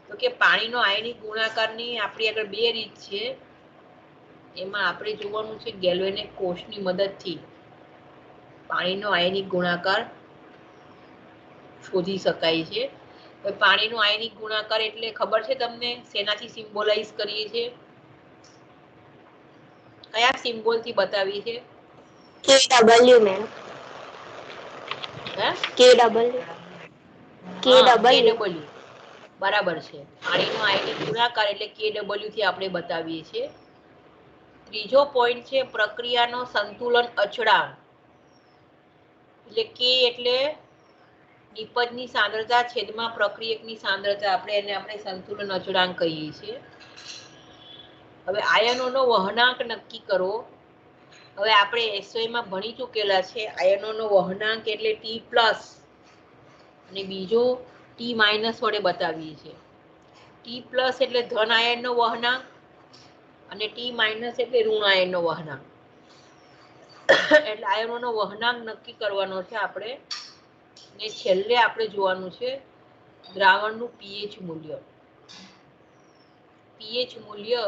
તો કે પાણીનો આયનિક ગુણાકારની આપણી આગળ 2 રીત છે. એમાં આપણે જોવાનું છે ગેલ્વેનિક કોષની મદદથી પાણીનો આયનિક ગુણાકાર શોધી શકાય છે. પાણીનો આયનિક ગુણાકાર એટલે ખબર છે તમને શેનાથી સિમ્બોલાઇઝ કરીએ છીએ? કયા સિમ્બોલથી બતાવીએ છીએ? KW ma'am. હે? KW. હા, KW. KW. બરાબર છે. પાણીનો આયનિક ગુણાકાર એટલે KW થી આપણે બતાવીએ છીએ. ત્રીજો પોઈન્ટ છે પ્રક્રિયાનો સંતુલન અચળાંક. એટલે કે એટલે નિપજની સાંદ્રતા છેદમાં પ્રક્રિયકની સાંદ્રતા, આપણે સંતુલન અચળાંક કહીએ છીએ. હવે આયનોનો વહનાંક નક્કી કરો. હવે આપણે SYમાં ભણી ચૂકેલા છે આયનોનો વહનાંક એટલે T+, અને બીજો T- વડે બતાવીએ છીએ. T+ એટલે ધન આયનનો વહનાંક, અને T- એટલે ઋણ આયનનો વહનાંક. એટલે આયનોનો વહનાંક નક્કી કરવાનો છે આપણે. ને છેલ્લે આપણે જોવાનું છે દ્રાવણનું pH મૂલ્ય. pH મૂલ્ય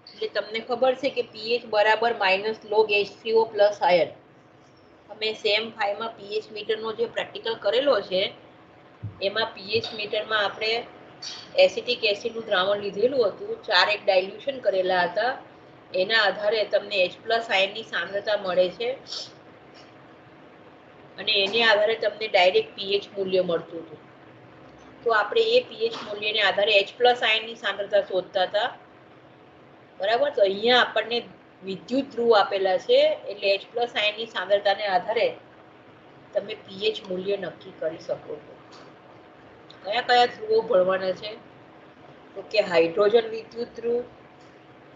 એટલે તમને ખબર છે કે pH બરાબર -log H3O+ આયન. અમે સેમ 5 માં પીએચ મીટરનો જે પ્રેક્ટિકલ કરેલો છે એમાં પીએચ મીટરમાં આપણે એસિટિક એસિડનું દ્રાવણ લીધેલું હતું, 4 એક ડાયલ્યુશન કરેલા હતા. એના આધારે તમને H+ આયનની સાંદ્રતા મળે છે અને એના આધારે તમને ડાયરેક્ટ પીએચ મૂલ્ય મળતું હતું. તો આપણે એ પીએચ મૂલ્યને આધારે H+ આયનની સાંદ્રતા શોધતા હતા. બરાબર, તો અહીંયા આપણને વિદ્યુત ધ્રુવ આપેલા છે એટલે H+ આયનની સાંદ્રતાને આધારે તમે પીએચ મૂલ્ય નક્કી કરી શકો છો. કયા કયા ધ્રુવો ભણવાના છે? તો કે હાઇડ્રોજન વિદ્યુત ધ્રુવ,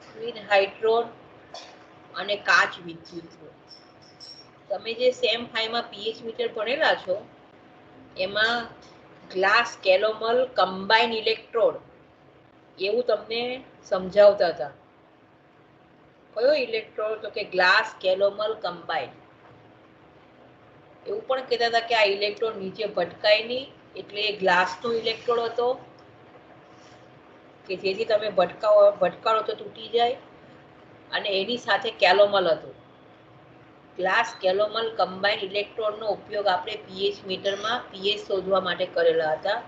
ટ્વિન હાઇડ્રોન અને કાચ વિદ્યુત ધ્રુવ. તમે જે સેમ 5 માં પીએચ મીટર ભણેલા છો એમાં ગ્લાસ કેલોમલ કમ્બાઇન ઇલેક્ટ્રોડ એવું તમને સમજાવતા હતા. કયો ઇલેક્ટ્રોડ? તો કે ગ્લાસ કેલોમલ કમ્બાઇન. એવું પણ કહેતા હતા કે આ ઇલેક્ટ્રોડ નીચે ભટકાય નહીં, એટલે એ ગ્લાસનો ઇલેક્ટ્રોડ હતો કે જેથી તમે ભટકાડો તો તૂટી જાય, અને એની સાથે કેલોમલ હતું. ગ્લાસ કેલોમલ કમ્બાઇન ઇલેક્ટ્રોડનો ઉપયોગ આપણે પીએચ મીટરમાં પીએચ શોધવા માટે કરેલા હતા.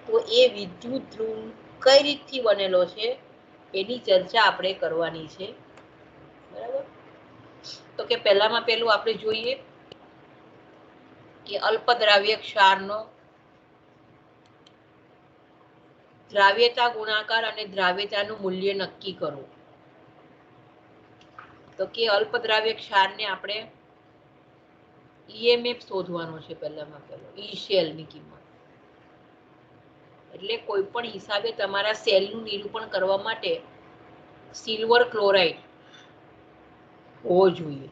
તો એ વિદ્યુત ધ્રુવ કઈ રીતથી બનેલો છે એની ચર્ચા આપણે કરવાની છે. બરાબર, તો કે પહેલામાં પહેલું આપણે જોઈએ કે અલ્પદ્રાવ્ય ક્ષારનો દ્રાવ્યતા ગુણાકાર અને દ્રાવ્યતાનું મૂલ્ય નક્કી કરવું. તો કે અલ્પદ્રાવ્ય ક્ષારને આપણે ઈએમએફ શોધવાનો છે. પહેલામાં પહેલો ઈ શેલની કિંમત, એટલે કોઈ પણ હિસાબે તમારા સેલનું નિરૂપણ કરવા માટે સિલ્વર ક્લોરાઇડ હોવો જોઈએ.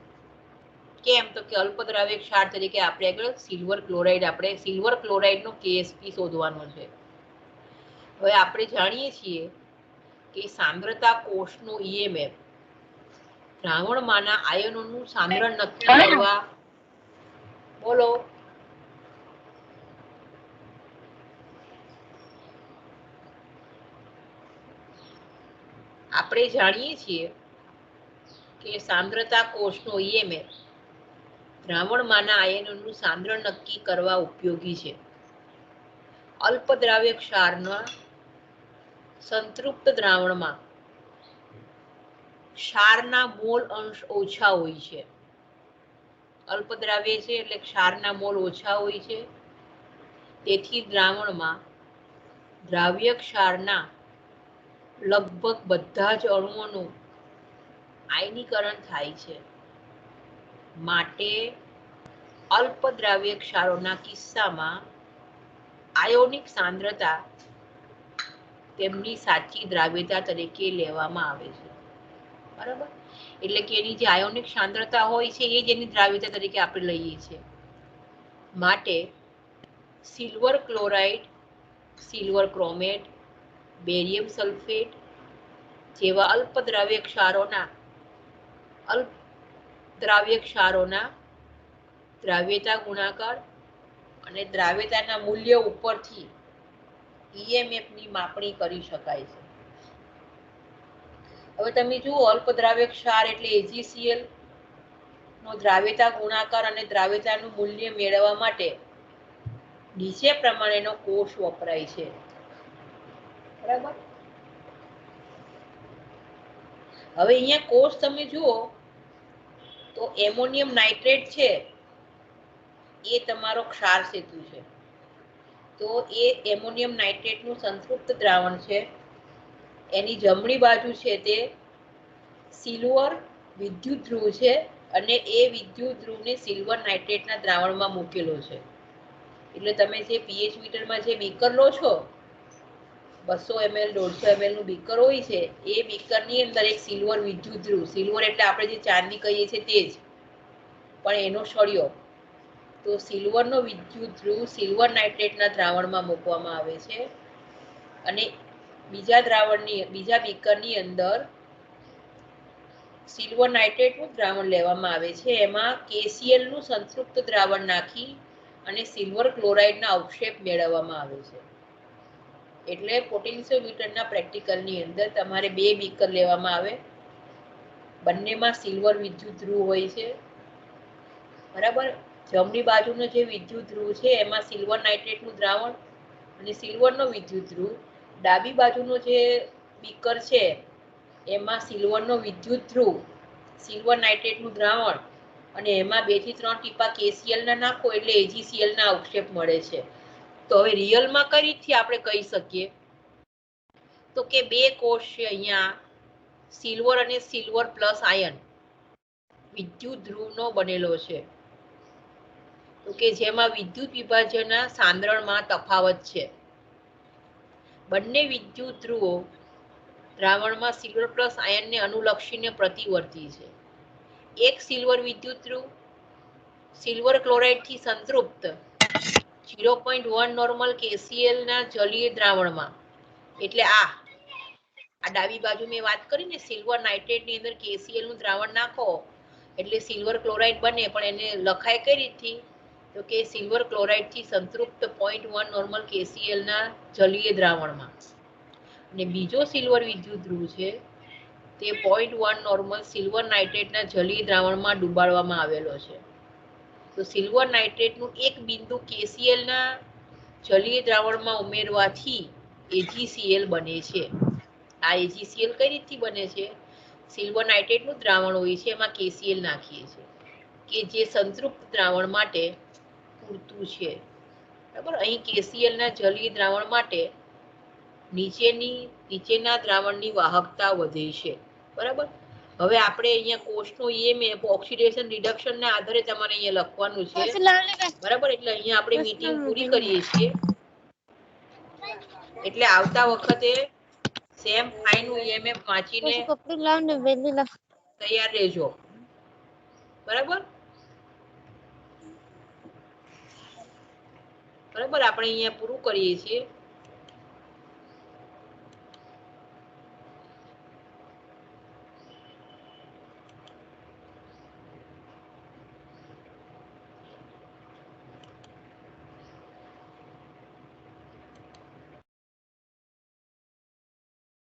કેમ? તો કે અલ્પદ્રાવ્ય ક્ષાર તરીકે આપણે આગળ સિલ્વર ક્લોરાઇડનો કેએસપી શોધવાનો છે. હવે આપણે જાણીએ છીએ કે સાંદ્રતા કોષનું ઈએમએફ દ્રાવણમાંના આયનોનું સાંદ્રણ નક્કી કરવા, બોલો, આપણે જાણીએ છીએ કે સાંદ્રતા કોષનો ઈએમએફ દ્રાવણમાંના આયનોનું સાંદ્રણ નક્કી કરવા ઉપયોગી છે. અલ્પદ્રાવ્ય ક્ષારના સંતૃપ્ત દ્રાવણમાં ક્ષારના મોલ અંશ ઓછા હોય છે. અલ્પદ્રાવ્ય છે એટલે ક્ષારના મોલ ઓછા હોય છે. તેથી દ્રાવણમાં દ્રાવ્ય ક્ષારના લગભગ બધા જ અણુઓનું આયનીકરણ થાય છે. માટે અલ્પદ્રાવ્ય ક્ષારોના કિસ્સામાં આયોનિક સાંદ્રતા તેમની સાચી દ્રાવ્યતા તરીકે લેવામાં આવે છે. બરાબર, એટલે કે એની જે આયોનિક સાંદ્રતા હોય છે એ જ એની દ્રાવ્યતા તરીકે આપણે લઈએ છીએ. માટે silver chloride, silver chromate, barium sulphate જેવા અલ્પદ્રાવ્ય ક્ષારોના દ્રાવ્યતા ગુણાકાર અને દ્રાવ્યતાના મૂલ્ય ઉપરથી ઈએમએફની માપણી કરી શકાય છે. હવે તમે જુઓ, અલ્પદ્રાવ્ય ક્ષાર એટલે AgCl નો દ્રાવ્યતા ગુણાકાર અને દ્રાવ્યતાનું મૂલ્ય મેળવવા માટે નીચે પ્રમાણેનો કોષ વપરાય છે. બરાબર, હવે અહીંયા કોષ તમે જુઓ તો એમોનિયમ નાઇટ્રેટ છે એ તમારો ક્ષાર સેતુ છે. તો એ એમોનિયમ નાઇટ્રેટનું સંતૃપ્ત દ્રાવણ છે. એની જમણી બાજુ છે તે સિલ્વર વિદ્યુત ધ્રુવ છે અને એ વિદ્યુત ધ્રુવને સિલ્વર નાઇટ્રેટના દ્રાવણમાં મૂકેલો છે. એટલે તમે જે પીએચ મીટરમાં જે બીકર લો છો, 200 ml 150 ml નું બીકર હોય છે, એ બીકરની અંદર એક સિલ્વર વિદ્યુત ધ્રુવ, સિલ્વર એટલે આપણે જે ચાંદી કહીએ છીએ તે જ, પણ એનો સળિયો, તો સિલ્વરનો વિદ્યુત ધ્રુવ સિલ્વર નાઇટ્રેટના દ્રાવણમાં મૂકવામાં આવે છે અને બીજા બીકરની અંદર સિલ્વર નાઇટ્રેટનું દ્રાવણ લેવામાં આવે છે. એમાં KCl નું સંતૃપ્ત દ્રાવણ નાખી અને સિલ્વર ક્લોરાઇડના અવક્ષેપ મેળવવામાં આવે છે. એટલે પોટેન્શિયોમીટરના પ્રેક્ટિકલની અંદર તમારે 2 બીકર લેવામાં આવે, બંનેમાં સિલ્વર વિદ્યુત ધ્રુવ હોય છે બરાબર. જમણી બાજુનો જે વિદ્યુત ધ્રુવ છે એમાં સિલ્વર નાઇટ્રેટનું દ્રાવણ અને સિલ્વરનો વિદ્યુત ધ્રુવ, ડાબી બાજુનો જે બીકર છે એમાં સિલ્વરનો વિદ્યુત ધ્રુવ, સિલ્વર નાઇટ્રેટનું દ્રાવણ અને એમાં 2 થી 3 ટીપા KCl ના નાખો એટલે AgCl ના અવક્ષેપ મળે છે. તો હવે રિયલમાં કઈ રીતથી આપણે કહી શકીએ? તો કે બે કોષ છે અહીંયા, સિલ્વર અને સિલ્વર પ્લસ આયન વિદ્યુત ધ્રુવનો બનેલો છે. તો કે જેમાં વિદ્યુત વિભાજનના સાંદ્રણમાં તફાવત છે. બંને વિદ્યુત ધ્રુવો દ્રાવણમાં સિલ્વર પ્લસ આયનને અનુલક્ષીને પ્રતિવર્તી છે. એક સિલ્વર વિદ્યુત ધ્રુવ સિલ્વર ક્લોરાઇડથી સંતૃપ્ત 0.1 નોર્મલ KCl ના જલીય દ્રાવણમાં, એટલે આ ડાબી બાજુ મેં વાત કરી ને સિલ્વર નાઇટ્રેટની અંદર KCl નું દ્રાવણ નાખો એટલે સિલ્વર ક્લોરાઇડ બને, પણ એને લખાય કઈ રીતથી? તો કે સિલ્વર ક્લોરાઇડથી સંતૃપ્ત 0.1 નોર્મલ KCl ના જલીય દ્રાવણમાં. અને બીજો સિલ્વર વિદ્યુત ધ્રુવ છે તે 0.1 નોર્મલ સિલ્વર નાઇટ્રેટના જલીય દ્રાવણમાં ડુબાડવામાં આવેલો છે. તો સિલ્વર નાઇટ્રેટનું એક બિંદુ KCl ના જલીય દ્રાવણમાં ઉમેરવાથી AgCl બને છે. આ AgCl કઈ રીતથી બને છે? સિલ્વર નાઇટ્રેટનું દ્રાવણ હોય છે એમાં KCl નાખીએ છીએ કે જે સંતૃપ્ત દ્રાવણ માટે પૂરતું છે. બરાબર. અહીં KCl ના જલીય દ્રાવણ માટે નીચેના દ્રાવણની વાહકતા વધે છે. બરાબર. હવે આપણે અહીંયા કોષનો EMF ઓક્સિડેશન રિડક્શન ના આધારે તમારે અહીંયા લખવાનું છે. બરાબર. એટલે અહીંયા આપણે મીટિંગ પૂરી કરીએ છીએ. એટલે આવતા વખતે સેમ ફાઈ નું EMF વાંચીને તૈયાર રહેજો. બરાબર. બરાબર. આપણે અહીંયા પૂરું કરીએ છીએ.